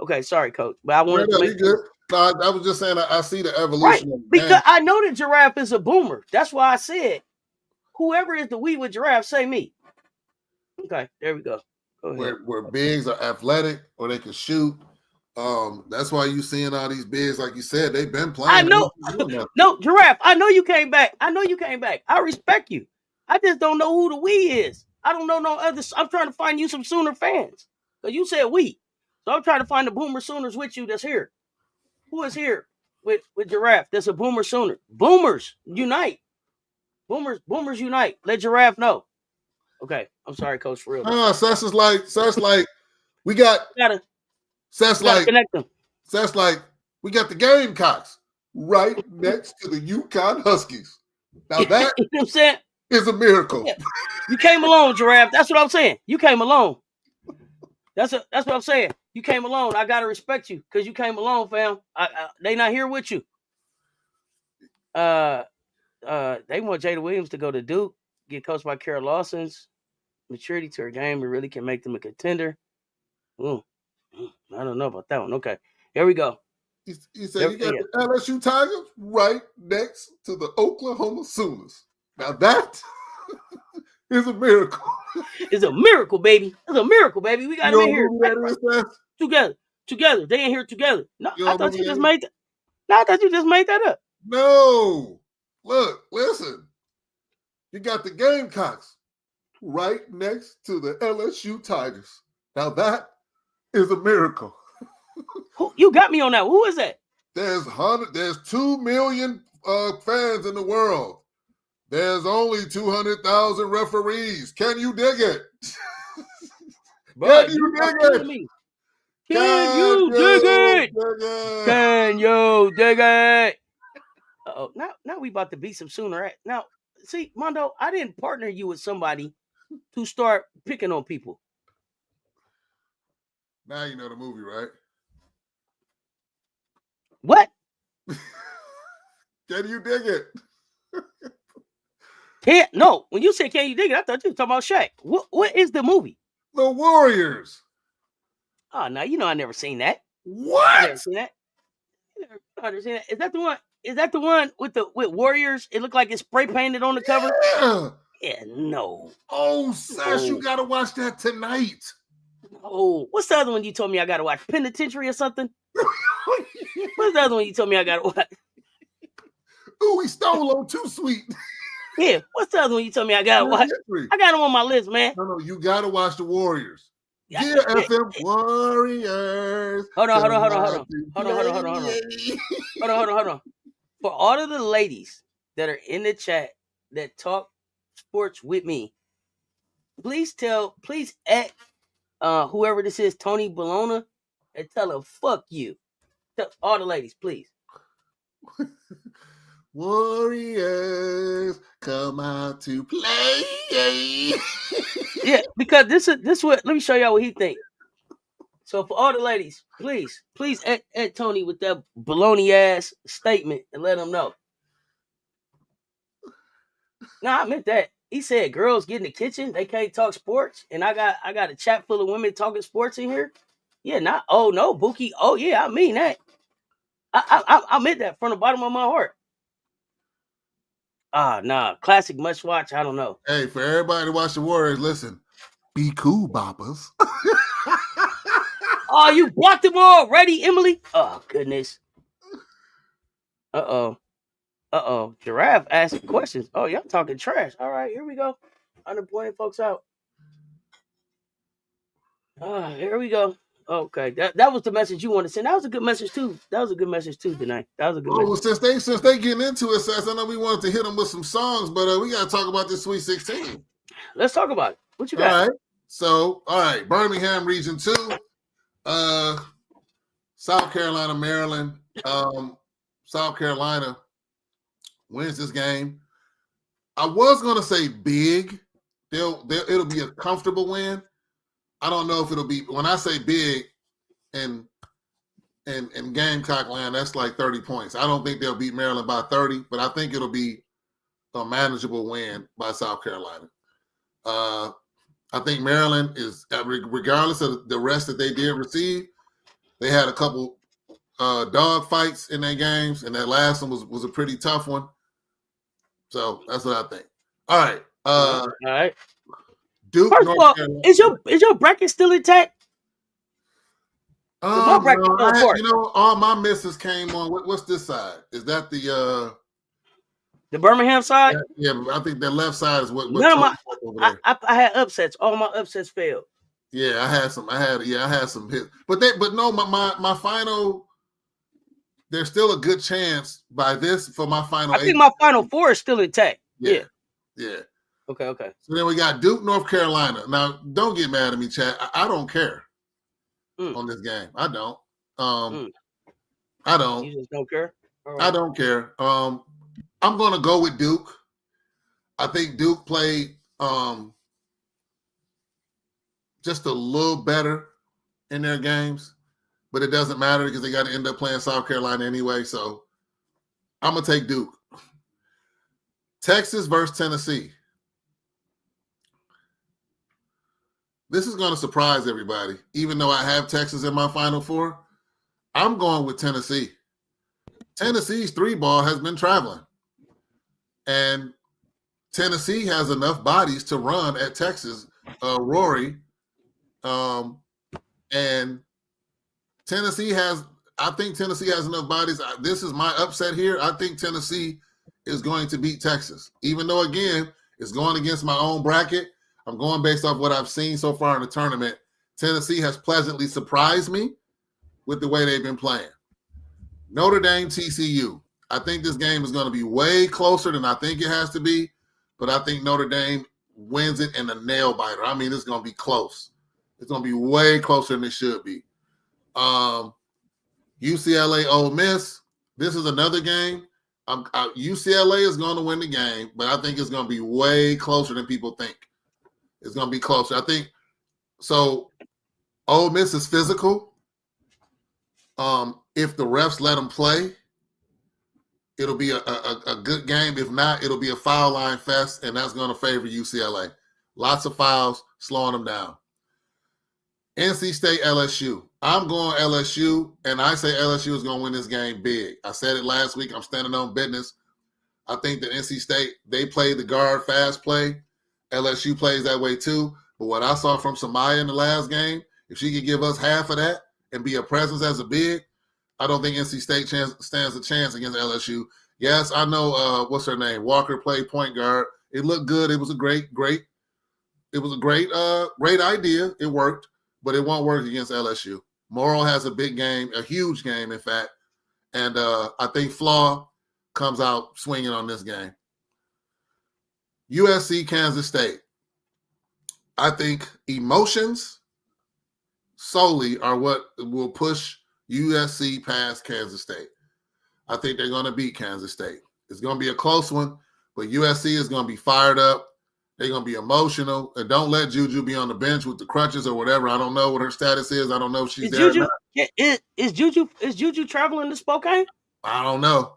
Okay, sorry, Coach. But I wanted to make good. No, I was just saying I see the evolution. Right. Of because I know that Giraffe is a boomer. That's why I said, whoever is the we with Giraffe, say me. Okay, there we go. Where bigs are athletic or they can shoot. That's why you seeing all these bigs, like you said, they've been playing. I know. No, Giraffe, I know you came back. I respect you. I just don't know who the we is. I don't know no others. I'm trying to find you some Sooner fans. Because you said we. So I'm trying to find the Boomer Sooners with you that's here. Who is here with Giraffe? That's a Boomer Sooner. Boomers unite. Boomers unite. Let Giraffe know. Okay, I'm sorry, Coach, for real. Sess like we got. Sess like connect them. Sess like we got the Gamecocks right next to the UConn Huskies. Now that you know what I'm saying? Is a miracle. Yeah. You came alone, Giraffe. That's what I'm saying. You came alone. That's what I'm saying. You came alone. I gotta respect you because you came alone, fam. They not here with you. They want Jada Williams to go to Duke, get coached by Kara Lawson's maturity to her game. It really can make them a contender. I don't know about that one. Okay, here we go. He said you got the LSU Tigers right next to the Oklahoma Sooners. Now that is a miracle. It's a miracle, baby. It's a miracle, baby. We got them in here together. They in here together. No, I thought you just made that. No, I thought you just made that up. No, look, listen. You got the Gamecocks right next to the LSU Tigers. Now that is a miracle. You got me on that. Who is that? There's 2 million fans in the world. There's only 200,000 referees. Can you dig it? Can you dig it? Can you dig it? Uh-oh. Now we about to beat some Sooner. Now, see, Mondo, I didn't partner you with somebody to start picking on people. Now you know the movie, right? What? Can you dig it? No, when you said can you dig it, I thought you were talking about Shaq. What is the movie? The Warriors. Oh, no, I never seen that. What? I never seen that. I never seen that. Is that the one? Is that the one with Warriors? It looked like it's spray painted on the cover. Yeah, no. Oh, Sash, you gotta watch that tonight. Oh, what's the other one you told me I gotta watch? Penitentiary or something? What's the other one you told me I gotta watch? Ooh, he stole on Too Sweet. Yeah, what's the other one you told me I gotta watch? I got them on my list, man. No, you gotta watch the Warriors. Yeah, FM Warriors. Hold on. For all of the ladies that are in the chat that talk sports with me, please at whoever this is, Tony Bologna, and tell her fuck you. Tell all the ladies, please. Warriors come out to play. Yeah, because this what. Let me show y'all what he think. So for all the ladies, please add Tony with that baloney ass statement and let him know. No, I meant that. He said girls get in the kitchen, they can't talk sports, and I got a chat full of women talking sports in here. Yeah, not oh no, Bookie. Oh yeah, I mean that. I meant that from the bottom of my heart. Nah, classic must watch. I don't know. Hey, for everybody to watch the Warriors, listen, be cool, boppers. Oh, you blocked him already, Emily? Oh goodness. Uh-oh. Giraffe asking questions. Oh, y'all talking trash. All right, here we go. Underpointing folks out. Here we go. Okay, that was the message you wanted to send. That was a good message too. Tonight. That was a good message. Well, since they getting into it, Cess, I know we wanted to hit them with some songs, but we got to talk about this Sweet 16. Let's talk about it. What you got? All right. Birmingham Region 2, South Carolina, Maryland. South Carolina wins this game. I was going to say big. It'll be a comfortable win. I don't know if it'll be, when I say big in Gamecock land, that's like 30 points. I don't think they'll beat Maryland by 30, but I think it'll be a manageable win by South Carolina. I think Maryland is, regardless of the rest that they did receive, they had a couple dog fights in their games, and that last one was a pretty tough one. So that's what I think. All right. All right. Duke, first of all, is your bracket still intact? My bracket fell apart. All my misses came on. What's this side? Is that the Birmingham side? Yeah, I think that left side is what. None of my, I had upsets. All my upsets failed. Yeah, I had some hits, but no, my final. There's still a good chance by this for my final. I think my final 4 is still intact. Yeah. Okay. So then we got Duke, North Carolina. Now, don't get mad at me, Chad. I don't care on this game. I don't. I don't. You just don't care? Right. I don't care. I'm going to go with Duke. I think Duke played just a little better in their games, but it doesn't matter because they got to end up playing South Carolina anyway. So I'm going to take Duke. Texas versus Tennessee. This is going to surprise everybody. Even though I have Texas in my Final Four, I'm going with Tennessee. Tennessee's 3-ball has been traveling. And Tennessee has enough bodies to run at Texas, Rory. And I think Tennessee has enough bodies. This is my upset here. I think Tennessee is going to beat Texas. Even though, again, it's going against my own bracket. I'm going based off what I've seen so far in the tournament. Tennessee has pleasantly surprised me with the way they've been playing. Notre Dame, TCU. I think this game is going to be way closer than I think it has to be, but I think Notre Dame wins it in a nail biter. I mean, it's going to be close. It's going to be way closer than it should be. UCLA, Ole Miss. This is another game. UCLA is going to win the game, but I think it's going to be way closer than people think. It's going to be closer. I think so. Ole Miss is physical. If the refs let them play, it'll be a good game. If not, it'll be a foul line fest, and that's going to favor UCLA. Lots of fouls, slowing them down. NC State, LSU. I'm going LSU, and I say LSU is going to win this game big. I said it last week. I'm standing on business. I think that NC State, they play the guard fast play. LSU plays that way too. But what I saw from Samaya in the last game, if she could give us half of that and be a presence as a big, I don't think NC State stands a chance against LSU. Yes, I know what's her name? Walker played point guard. It looked good. It was a great idea. It worked, but it won't work against LSU. Morrill has a big game, a huge game, in fact. And I think Flaw comes out swinging on this game. USC, Kansas State. I think emotions solely are what will push USC past Kansas State. I think they're going to beat Kansas State. It's going to be a close one, but USC is going to be fired up. They're going to be emotional. And don't let Juju be on the bench with the crutches or whatever. I don't know what her status is. I don't know if she's there or not. Is Juju traveling to Spokane? I don't know.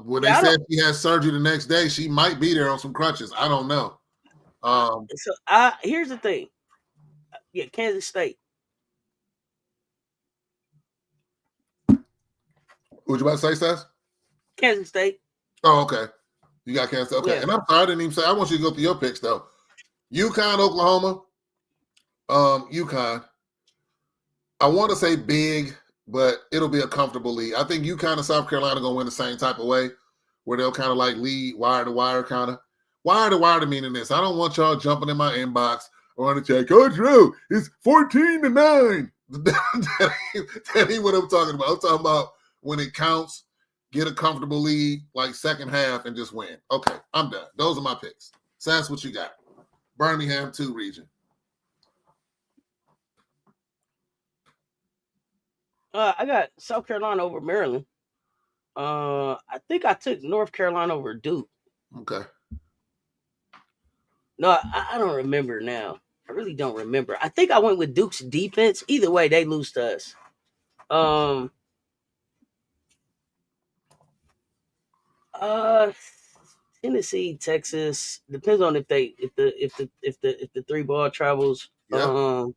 When they said she had surgery the next day, she might be there on some crutches. I don't know. Here's the thing. Yeah, Kansas State. What you about to say, Seth? Kansas State. Oh, okay. You got Kansas State. Okay. Yeah. And I'm sorry, I didn't even say. I want you to go through your picks, though. UConn, Oklahoma. UConn. I want to say big, but it'll be a comfortable lead. I think UConn and South Carolina are going to win the same type of way, where they'll kind of like lead wire to wire kind of. Wire to wire to meaning this. I don't want y'all jumping in my inbox or on the chat. Coach Ro, it's 14-9. That ain't what I'm talking about. I'm talking about when it counts, get a comfortable lead, like second half, and just win. Okay, I'm done. Those are my picks. So that's what you got. Birmingham 2 region. I got South Carolina over Maryland. I think I took North Carolina over Duke. Okay. No, I don't remember now. I really don't remember. I think I went with Duke's defense. Either way, they lose to us. Tennessee, Texas. Depends on if the 3 ball travels. Yep.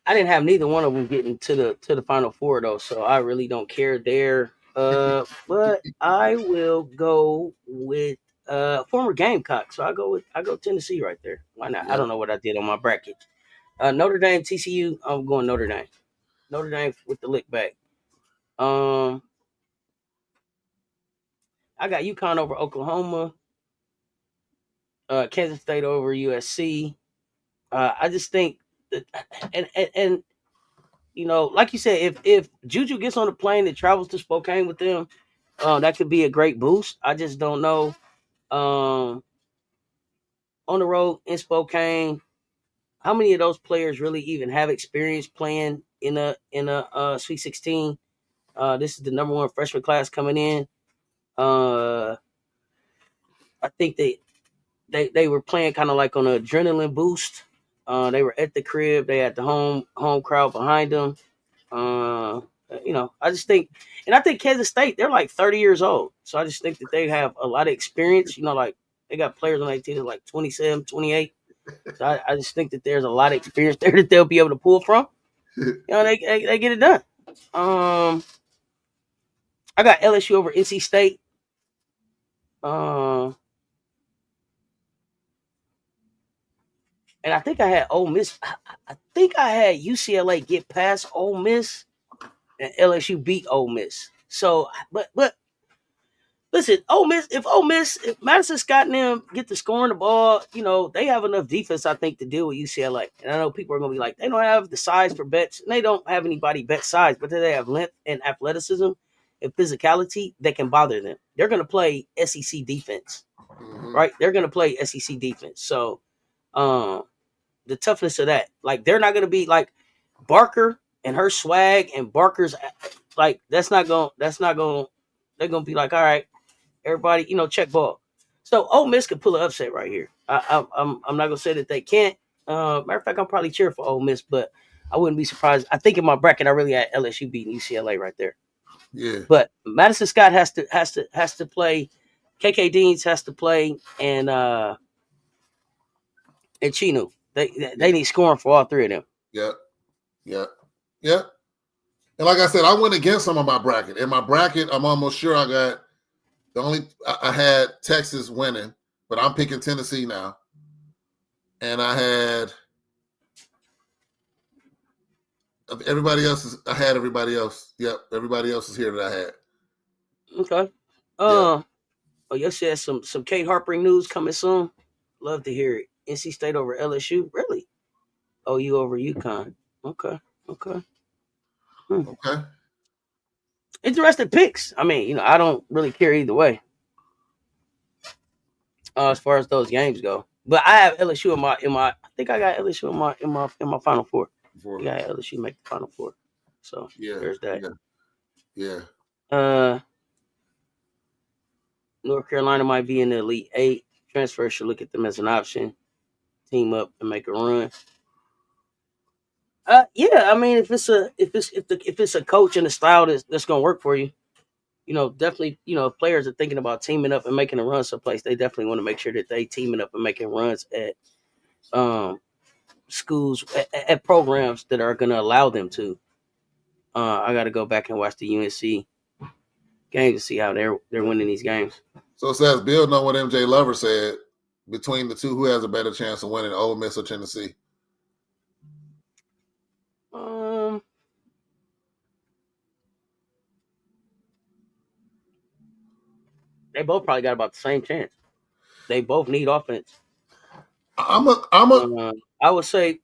I didn't have neither one of them getting to the Final Four though, so I really don't care there. But I will go with former Gamecock. So I go Tennessee right there. Why not? Yep. I don't know what I did on my bracket. Notre Dame, TCU. I'm going Notre Dame. Notre Dame with the lick back. I got UConn over Oklahoma. Kansas State over USC. I just think that, and you know, like you said, if Juju gets on the plane that travels to Spokane with them, that could be a great boost. I just don't know. On the road in Spokane, how many of those players really even have experience playing in a Sweet 16? This is the number 1 freshman class coming in. I think they were playing kind of like on an adrenaline boost. They were at the crib. They had the home crowd behind them. You know, I just think, and I think Kansas State, they're like 30 years old. So I just think that they have a lot of experience. You know, like they got players on their team like 27, 28. So I just think that there's a lot of experience there that they'll be able to pull from. You know, they get it done. I got LSU over NC State. And I think I had Ole Miss. I think I had UCLA get past Ole Miss, and LSU beat Ole Miss. So, but listen, if Madison Scott and them get to scoring the ball, you know, they have enough defense, I think, to deal with UCLA. And I know people are going to be like, they don't have the size for Betts, and they don't have anybody bet size, but they have length and athleticism and physicality that can bother them. They're going to play SEC defense, right? They're going to play SEC defense. So, the toughness of that, like they're not going to be like Barker and her swag and Barker's like they're going to be like, all right, everybody, you know, check ball. So Ole Miss could pull an upset right here. I'm not going to say that they can't. Matter of fact, I'm probably cheering for Ole Miss, but I wouldn't be surprised. I think in my bracket, I really had LSU beating UCLA right there. Yeah. But Madison Scott has to play. KK Deans has to play, and Chinu. They need scoring for all 3 of them. Yeah. And like I said, I went against some of my bracket. In my bracket, I'm almost sure I had Texas winning, but I'm picking Tennessee now. And I had everybody else. I had everybody else. Yep, everybody else is here that I had. Okay. Oh, you said some Kate Harpering news coming soon. Love to hear it. NC State over LSU, really? OU over UConn. Okay. Okay. Interesting picks. I mean, you know, I don't really care either way. As far as those games go, but I have LSU in my. I think I got LSU in my Final Four. I got LSU make the Final Four. So there's that. Yeah. North Carolina might be in the Elite Eight. Transfers should look at them as an option. Team up and make a run. Yeah, I mean, if it's a coach and a style that's gonna work for you, definitely, if players are thinking about teaming up and making a run someplace, they definitely want to make sure that they teaming up and making runs at schools at programs that are gonna allow them to. I got to go back and watch the UNC game to see how they're winning these games. So it says, building on what MJ Lover said, between the two, who has a better chance of winning, Ole Miss or Tennessee? They both probably got about the same chance. They both need offense. I would say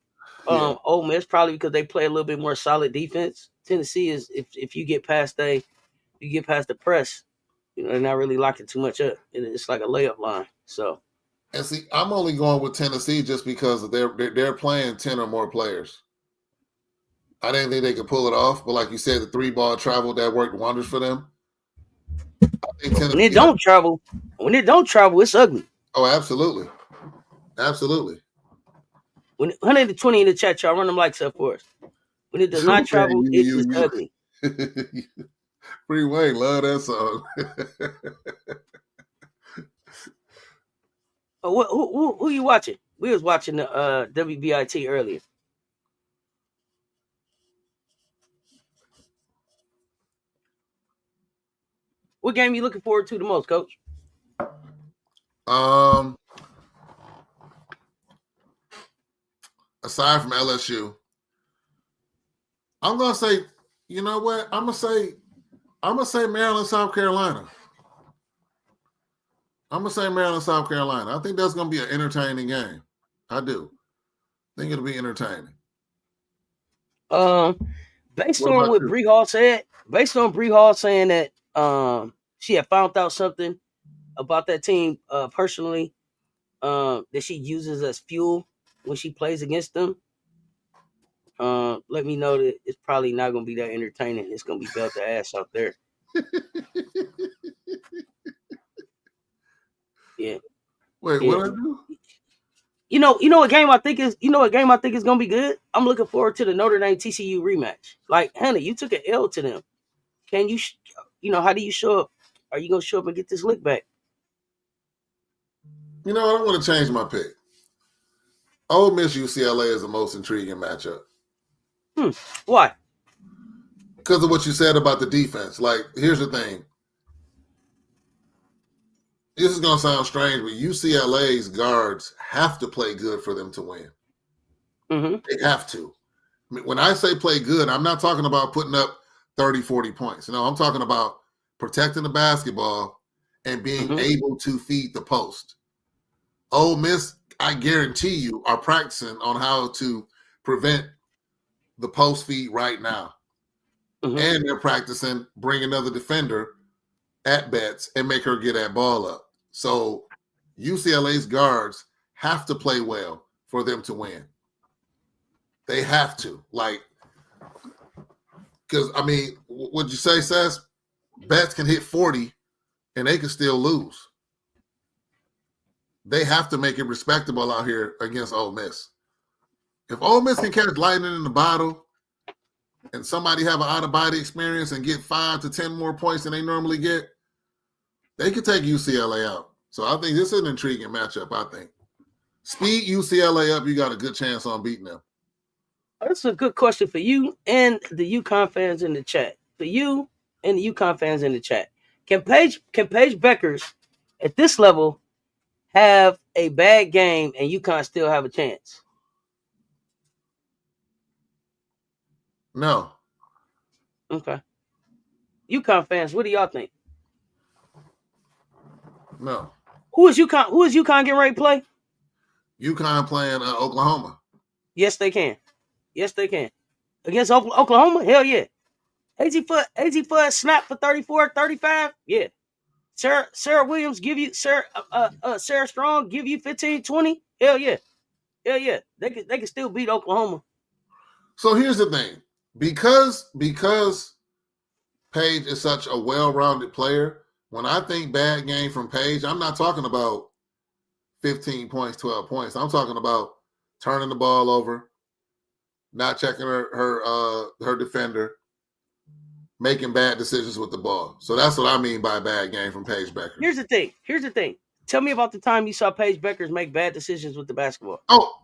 Ole Miss probably because they play a little bit more solid defense. Tennessee is if you get past the press, they're not really locking too much up. It's like a layup line. So, and see, I'm only going with Tennessee just because they're playing 10 or more players. I didn't think they could pull it off, but like you said, the 3-ball travel that worked wonders for them. When it don't travel, it's ugly. Oh, absolutely. Absolutely. When 120 in the chat, y'all run them likes up for us. When it does not travel, it's just ugly. Free Wayne, love that song. Who you watching? We was watching the WBIT earlier. What game you looking forward to the most, Coach? Aside from LSU, I'm gonna say, you know what? I'm gonna say Maryland, South Carolina. I think that's gonna be an entertaining game. I do. I think it'll be entertaining. Based on what Bree Hall said, saying that she had found out something about that team personally, that she uses as fuel when she plays against them. Let me know that it's probably not gonna be that entertaining. It's gonna be belt the ass out there. Yeah. Wait, yeah. what I do? You know what game I think is gonna be good? I'm looking forward to the Notre Dame TCU rematch. Like, Hannah, you took an L to them. Can you how do you show up? Are you gonna show up and get this lick back? I don't want to change my pick. Ole Miss UCLA is the most intriguing matchup. Why? Because of what you said about the defense. Like, here's the thing. This is going to sound strange, but UCLA's guards have to play good for them to win. Mm-hmm. They have to. When I say play good, I'm not talking about putting up 30, 40 points. I'm talking about protecting the basketball and being able to feed the post. Ole Miss, I guarantee you, are practicing on how to prevent the post feed right now. And they're practicing bring another defender at bets and make her get that ball up. So UCLA's guards have to play well for them to win. They have to. Because, what'd you say, Cess? Bets can hit 40 and they can still lose. They have to make it respectable out here against Ole Miss. If Ole Miss can catch lightning in the bottle and somebody have an out-of-body experience and get 5 to 10 more points than they normally get, they could take UCLA out. So I think this is an intriguing matchup, I think. Speed UCLA up, you got a good chance on beating them. That's a good question for you and the UConn fans in the chat. For you and the UConn fans in the chat. Can Paige Beckers at this level have a bad game and UConn still have a chance? No. Okay. UConn fans, what do y'all think? No. Who is UConn getting ready to play? UConn playing Oklahoma. Yes, they can. Against Oklahoma? Hell yeah. AZ Foot snap for 34, 35? Yeah. Sarah Williams give you Sarah Strong give you 15, 20? Hell yeah. They can still beat Oklahoma. So here's the thing. Because Paige is such a well-rounded player, when I think bad game from Paige, I'm not talking about 15 points, 12 points. I'm talking about turning the ball over, not checking her defender, making bad decisions with the ball. So that's what I mean by bad game from Paige Becker. Here's the thing. Tell me about the time you saw Paige Beckers make bad decisions with the basketball. Oh,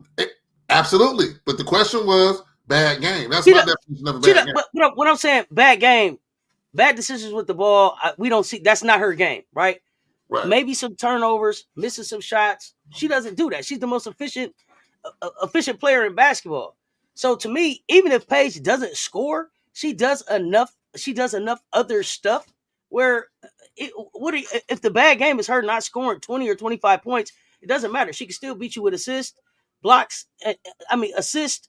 absolutely. But the question was bad game. That's my definition of a bad game. But when I'm saying bad game, bad decisions with the ball, we don't see. That's not her game, right? Right. Maybe some turnovers, missing some shots. She doesn't do that. She's the most efficient player in basketball. So to me, even if Paige doesn't score, she does enough. She does enough other stuff where if the bad game is her not scoring 20 or 25 points, it doesn't matter. She can still beat you with assists, blocks. Assists,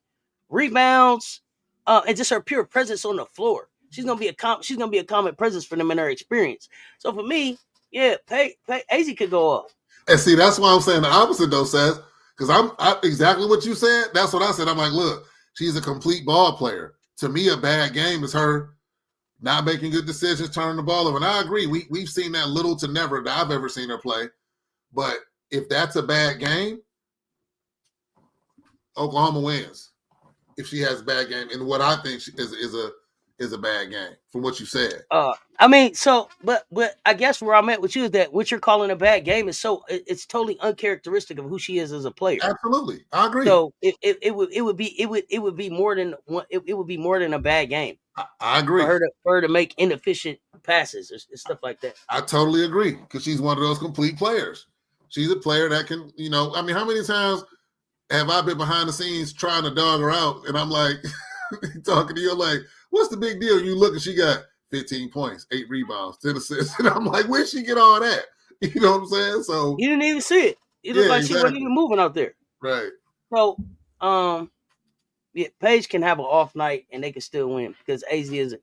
rebounds, and just her pure presence on the floor. She's gonna be a common presence for them in her experience. So for me, yeah, AZ could go off. And see, that's why I'm saying the opposite though, Cess, because I'm exactly what you said. That's what I said. I'm like, look, she's a complete ball player. To me, a bad game is her not making good decisions, turning the ball over. And I agree, we've seen that little to never that I've ever seen her play. But if that's a bad game, Oklahoma wins. If she has a bad game, and what I think is a bad game from what you said. But I guess where I'm at with you is that what you're calling a bad game is it's totally uncharacteristic of who she is as a player. Absolutely, I agree. So it would be more than a bad game. I agree. For her to make inefficient passes and stuff like that. I totally agree because she's one of those complete players. She's a player that can, how many times have I been behind the scenes trying to dog her out, and I'm like talking to you like, what's the big deal? You look and she got 15 points, 8 rebounds, 10 assists. And I'm like, where'd she get all that? You know what I'm saying? So you didn't even see it. It looked like she wasn't even moving out there. Right. So Paige can have an off night and they can still win because AZ is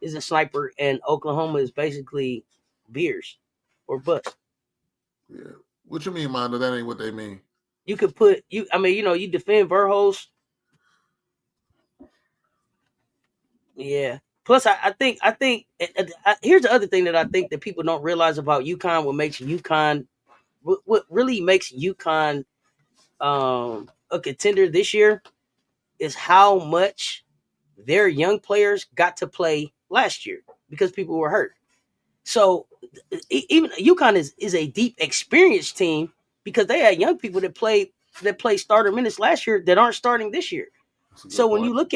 a sniper and Oklahoma is basically beers or bust. Yeah. What you mean, Mondo? That ain't what they mean. You could put you defend Verhulst. Yeah. Plus, I think here's the other thing that I think that people don't realize about UConn. What really makes UConn a contender this year is how much their young players got to play last year because people were hurt. So even UConn is a deep experienced team because they had young people that played starter minutes last year that aren't starting this year. So when you look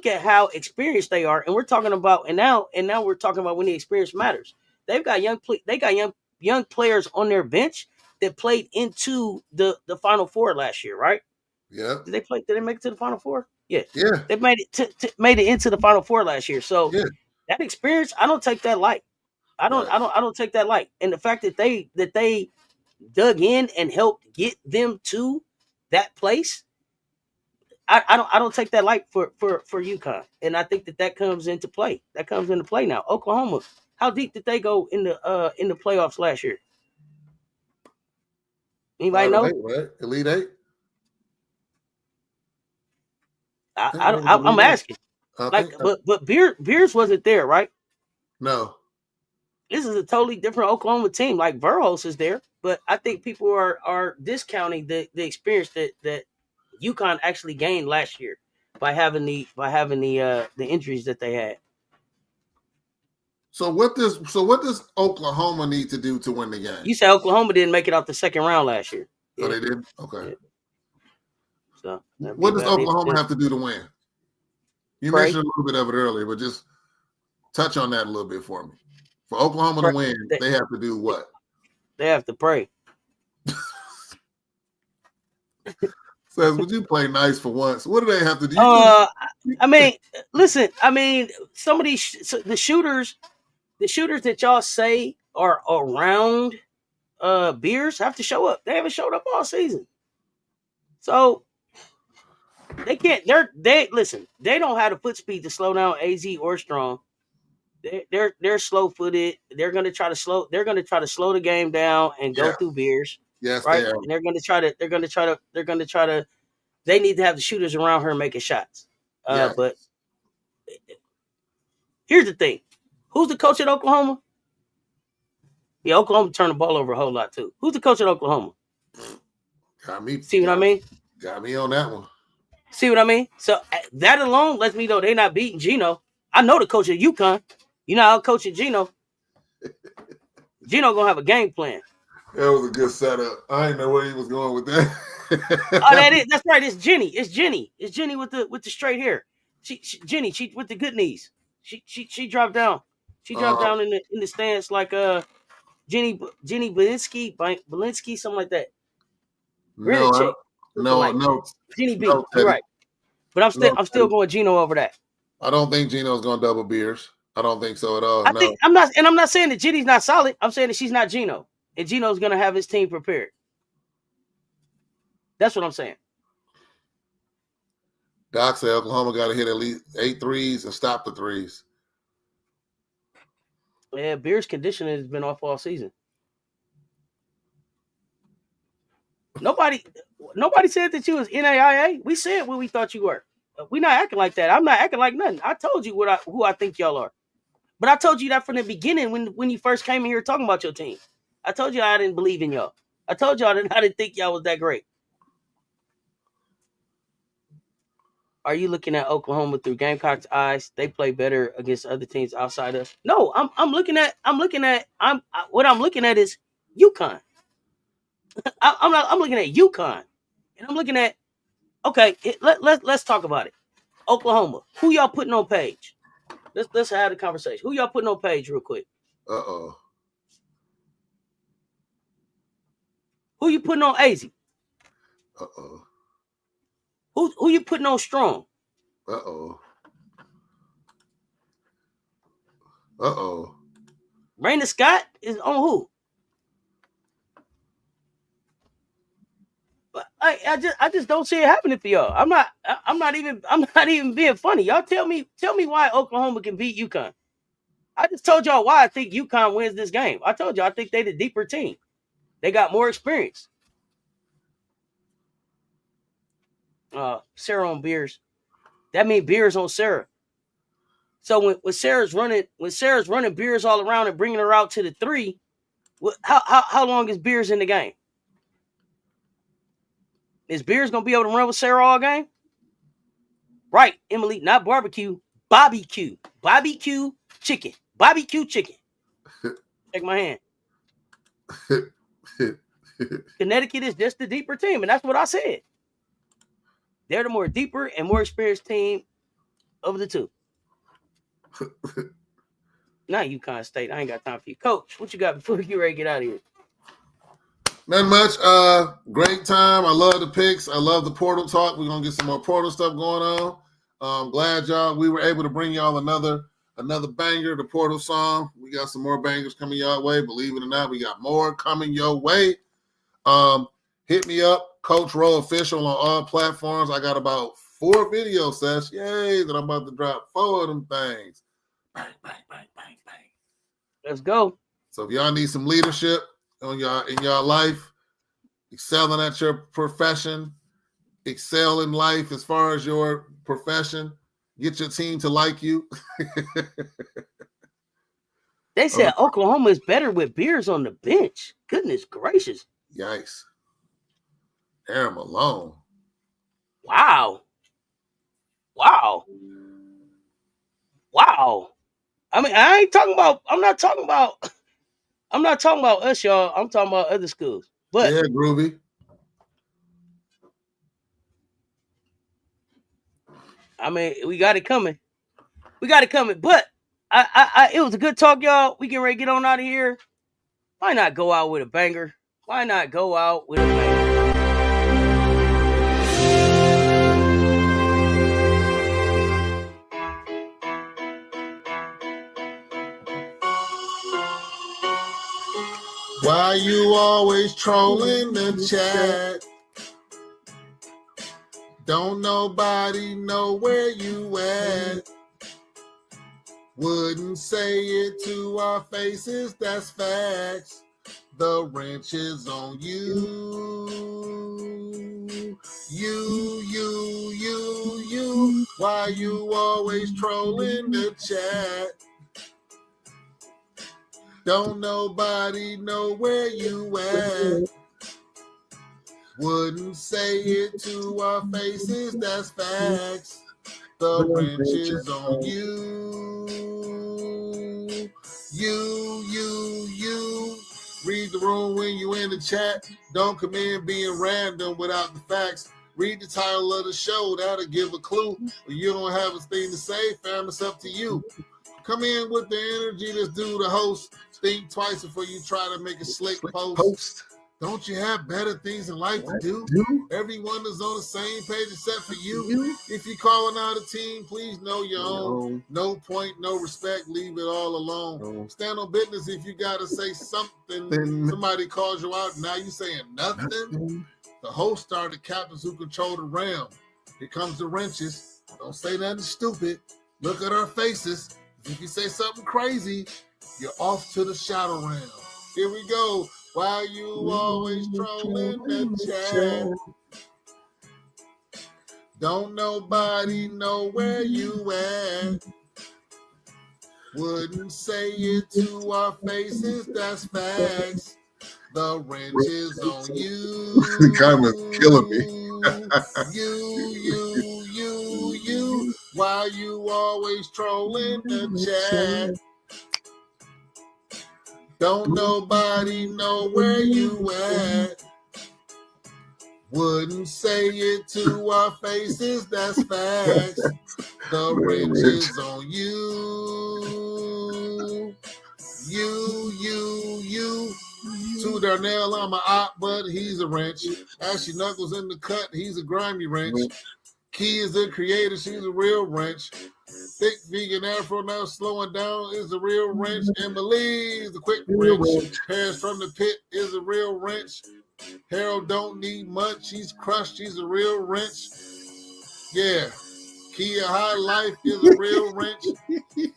at how experienced they are, and we're talking about and now we're talking about when the experience matters. They got young players on their bench that played into the Final Four last year, right? Yeah. Did they make it to the Final Four? Yeah. Yeah. They made it into the Final Four last year. So that experience, I don't take that light. I don't take that light. And the fact that they dug in and helped get them to that place, I don't take that light for UConn. And I think that comes into play. That comes into play now. Oklahoma, how deep did they go in the playoffs last year? Anybody know? Right? Elite Eight. I'm asking. But Beers wasn't there, right? No. This is a totally different Oklahoma team. Like Verhulst is there, but I think people are discounting the experience that UConn actually gained last year by having the injuries that they had. So what does Oklahoma need to do to win the game? You said Oklahoma didn't make it out the second round last year. Oh, they did? Okay. Yeah. So what does Oklahoma have to do to win? You mentioned a little bit of it earlier, but just touch on that a little bit for me. For Oklahoma to win, they have to do what? They have to pray. Says, would you play nice for once? What do they have to do? Listen. Some of the shooters that y'all say are around Beers have to show up. They haven't showed up all season, so they can't. They don't have the foot speed to slow down AZ or Strong. They're slow footed. They're gonna try to slow the game down and go through Beers. Yes, right. They are. And they're gonna try to. They need to have the shooters around her making shots. But here's the thing: Who's the coach at Oklahoma? Yeah, Oklahoma turned the ball over a whole lot too. Who's the coach at Oklahoma? Got me. See what I mean? Got me on that one. See what I mean? So that alone lets me know they're not beating Geno. I know the coach at UConn. You know how coaching Geno. Geno gonna have a game plan. That was a good setup. I didn't know where he was going with that. That's right. It's Jenny. It's Jenny with the straight hair. She with the good knees. She dropped down. She dropped down in the stance like Jenny Belinsky, something like that. Really chick. No. Jenny B. No, You're right. But I'm still going Geno over that. I don't think Geno's going to double Beers. I don't think so at all. I'm not saying that Jenny's not solid. I'm saying that she's not Geno, and Geno's going to have his team prepared. That's what I'm saying. Doc said Oklahoma got to hit at least 8 threes and stop the threes. Yeah, Beers' conditioning has been off all season. Nobody said that you was NAIA. We said what we thought you were. We're not acting like that. I'm not acting like nothing. I told you who I think y'all are. But I told you that from the beginning when you first came in here talking about your team. I told you I didn't believe in y'all. I told y'all that I didn't think y'all was that great. Are you looking at Oklahoma through Gamecocks' eyes? They play better against other teams outside us. No, I'm looking at is UConn. I'm looking at UConn, and I'm looking at let's talk about it. Oklahoma, who y'all putting on page? Let's have the conversation. Who y'all putting on page real quick? Uh-oh. Who you putting on AZ? Uh-oh. Who you putting on Strong? Uh-oh. Uh-oh. Raina Scott is on who? But I just don't see it happening for y'all. I'm not even being funny. Y'all tell me why Oklahoma can beat UConn. I just told y'all why I think UConn wins this game. I told you I think they the deeper team. They got more experience. Sarah on Beers. That means Beers on Sarah. So when Sarah's running Beers all around and bringing her out to the 3, how long is Beers in the game? Is Beers gonna be able to run with Sarah all game? Right, Emily, not barbecue, barbecue chicken, barbecue chicken. Check my hand. Connecticut is just the deeper team, and that's what I said. They're the more deeper and more experienced team of the two. Not UConn State. I ain't got time for you. Coach, what you got before you ready to get out of here? Not much. Great time. I love the picks. I love the portal talk. We're going to get some more portal stuff going on. Glad we were able to bring y'all another banger, the portal song. We got some more bangers coming your way. Believe it or not, we got more coming your way. Hit me up, Coach Ro Official on all platforms. I got about 4 video sets. Yay, that I'm about to drop 4 of them things. Bang, bang, bang, bang, bang. Let's go. So if y'all need some leadership in y'all life, excelling at your profession, excel in life as far as your profession, get your team to like you. They said Oklahoma is better with Beers on the bench. Goodness gracious. Yikes. Aaron Malone. Wow. I mean, I'm not talking about us, y'all. I'm talking about other schools. But yeah, groovy. I mean, we got it coming. But it was a good talk, y'all. We getting ready to get on out of here. Why not go out with a banger? Why you always trolling the chat? Don't nobody know where you at. Wouldn't say it to our faces, that's facts. The wrench is on you. You. Why you always trolling the chat? Don't nobody know where you at. Wouldn't say it to our faces, that's facts. The wrench is on you. You. Read the room when you in the chat. Don't come in being random without the facts. Read the title of the show, that'll give a clue. If you don't have a thing to say, fam, it's up to you. Come in with the energy that's due the host. Think twice before you try to make a slick post. Don't you have better things in life to do? Everyone is on the same page except for you. If you're calling out a team, please know your own. No point, no respect, leave it all alone. Stand on business if you got to say something. Somebody calls you out, now you saying nothing. The host are the captains who control the realm. Here comes the wrenches. Don't say nothing stupid. Look at our faces. If you say something crazy, you're off to the shadow realm. Here we go. Why you always trolling the chat? Don't nobody know where you at. Wouldn't say it to our faces, that's facts. The wrench is on you. The comments killing me. You. Why you always trolling the chat? Don't nobody know where you at. Wouldn't say it to our faces, that's facts. The wrench is on you. You. To Darnell, I'm a op, but he's a wrench. Ashley Knuckles in the cut, he's a grimy wrench. Key is the creator, she's a real wrench. Thick vegan afro now slowing down is a real wrench. Emily is the quick wrench. Paris from the pit is a real wrench. Harold don't need much, he's crushed, he's a real wrench. Yeah. Kia High Life is a real wrench.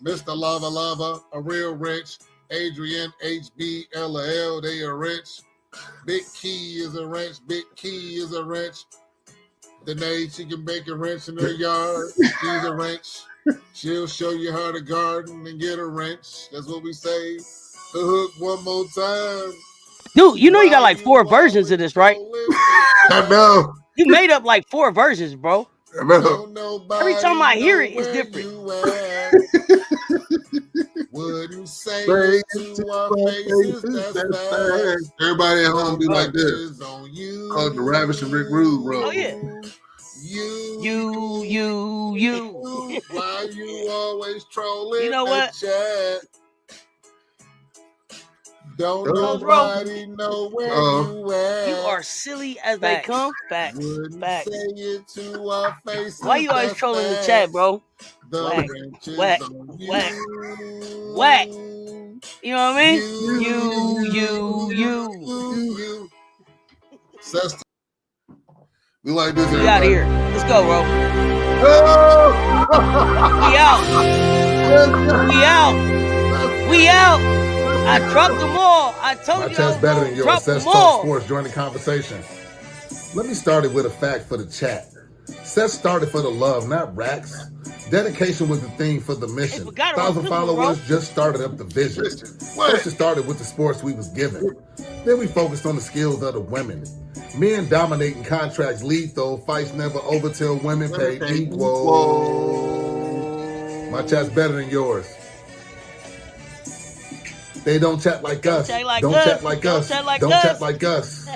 Mr. Lava, a real wrench. Adrian HB LL, they a wrench. Big Key is a wrench. Big Key is a wrench. Danae, she can make a wrench in her yard. She's a wrench. She'll show you how to garden and get a wrench. That's what we say. The hook one more time. Dude, you know you got like 4 versions of this, right? I know. You made up like 4 versions, bro. I know. Every time I hear it, it's different. Wouldn't say it to our faces, that's facts. Everybody at home be like this. Called the Ravish and Rick Rude, bro. Oh, yeah. You. Why you always trolling? You know what? Chat? Don't nobody know where you at. You are silly as they come. Facts. Wouldn't say it to our faces. Why you always trolling the chat, bro? Whack. You know what I mean? You. Cess. We like this. We out of here. Let's go, bro. We out. I dropped them all. I told you. My chest better than yours. Cess Talk Sports. Join the conversation. Let me start it with a fact for the chat. Cess started for the love, not racks. Dedication was the theme for the mission. 1,000 followers just started up the vision. First it started with the sports we was given. Then we focused on the skills of the women. Men dominating contracts lethal. Fights never over till women pay equal. My chat's better than yours. They don't chat like us. Don't chat like us. Don't chat like us.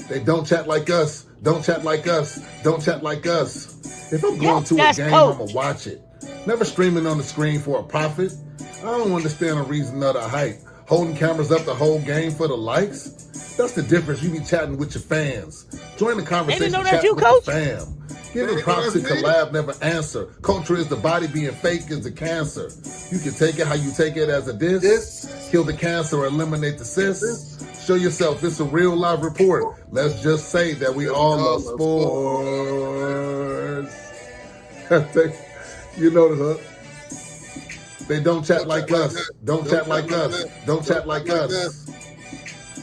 They don't chat like us. Don't chat like us. Don't chat like us. If I'm going to a game, I'ma watch it. Never streaming on the screen for a profit. I don't understand the reason of the hype. Holding cameras up the whole game for the likes. That's the difference. You be chatting with your fans. Join the conversation. Chat with the fam. Giving props to collab, never answer. Culture is the body, being fake is the cancer. You can take it how you take it as a diss. Kill the cancer or eliminate the cyst. Show yourself, it's a real live report. Let's just say that we all love sports. You know the hook. They don't chat like us. Don't chat like us. Don't chat like us.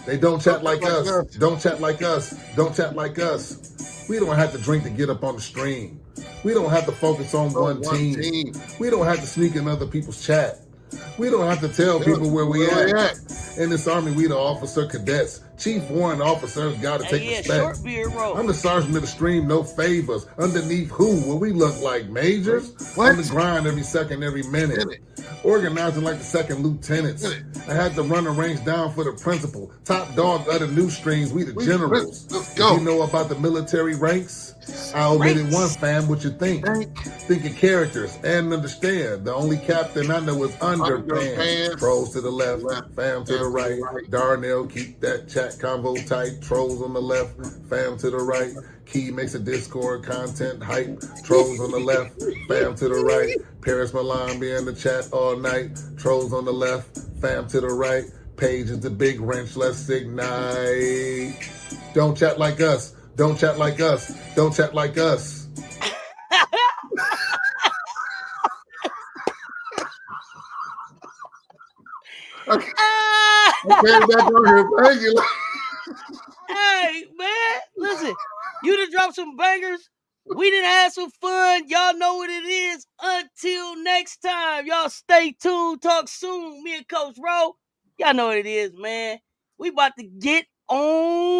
They don't chat like us. Don't chat like us. Don't chat like us. We don't have to drink to get up on the stream. We don't have to focus on one team. We don't have to sneak in other people's chat. We don't have to tell people where we at. In this army, we the officer cadets. Chief warrant officers gotta take respect. Short beard roll. I'm the sergeant of the stream, no favors. Underneath who? Will we look like majors? What? On the grind every second, every minute. Organizing like the second lieutenants. I had to run the ranks down for the principal. Top dog of the new streams, we the generals. Let's go. You know about the military ranks? I omitted one, fam. What you think? Think of characters and understand. The only captain I know is underpants. Trolls to the left, fam to the right. Darnell, keep that chat convo tight. Trolls on the left, fam to the right. Key makes a Discord content hype. Trolls on the left, fam to the right. Paris Milan be in the chat all night. Trolls on the left, fam to the right. Page is the big wrench. Let's ignite. Don't chat like us. Don't chat like us. Don't chat like us. Okay, back on here. Thank you. Hey, man, listen, you done dropped some bangers. We done had some fun. Y'all know what it is. Until next time, y'all stay tuned. Talk soon. Me and Coach Ro. Y'all know what it is, man. We about to get on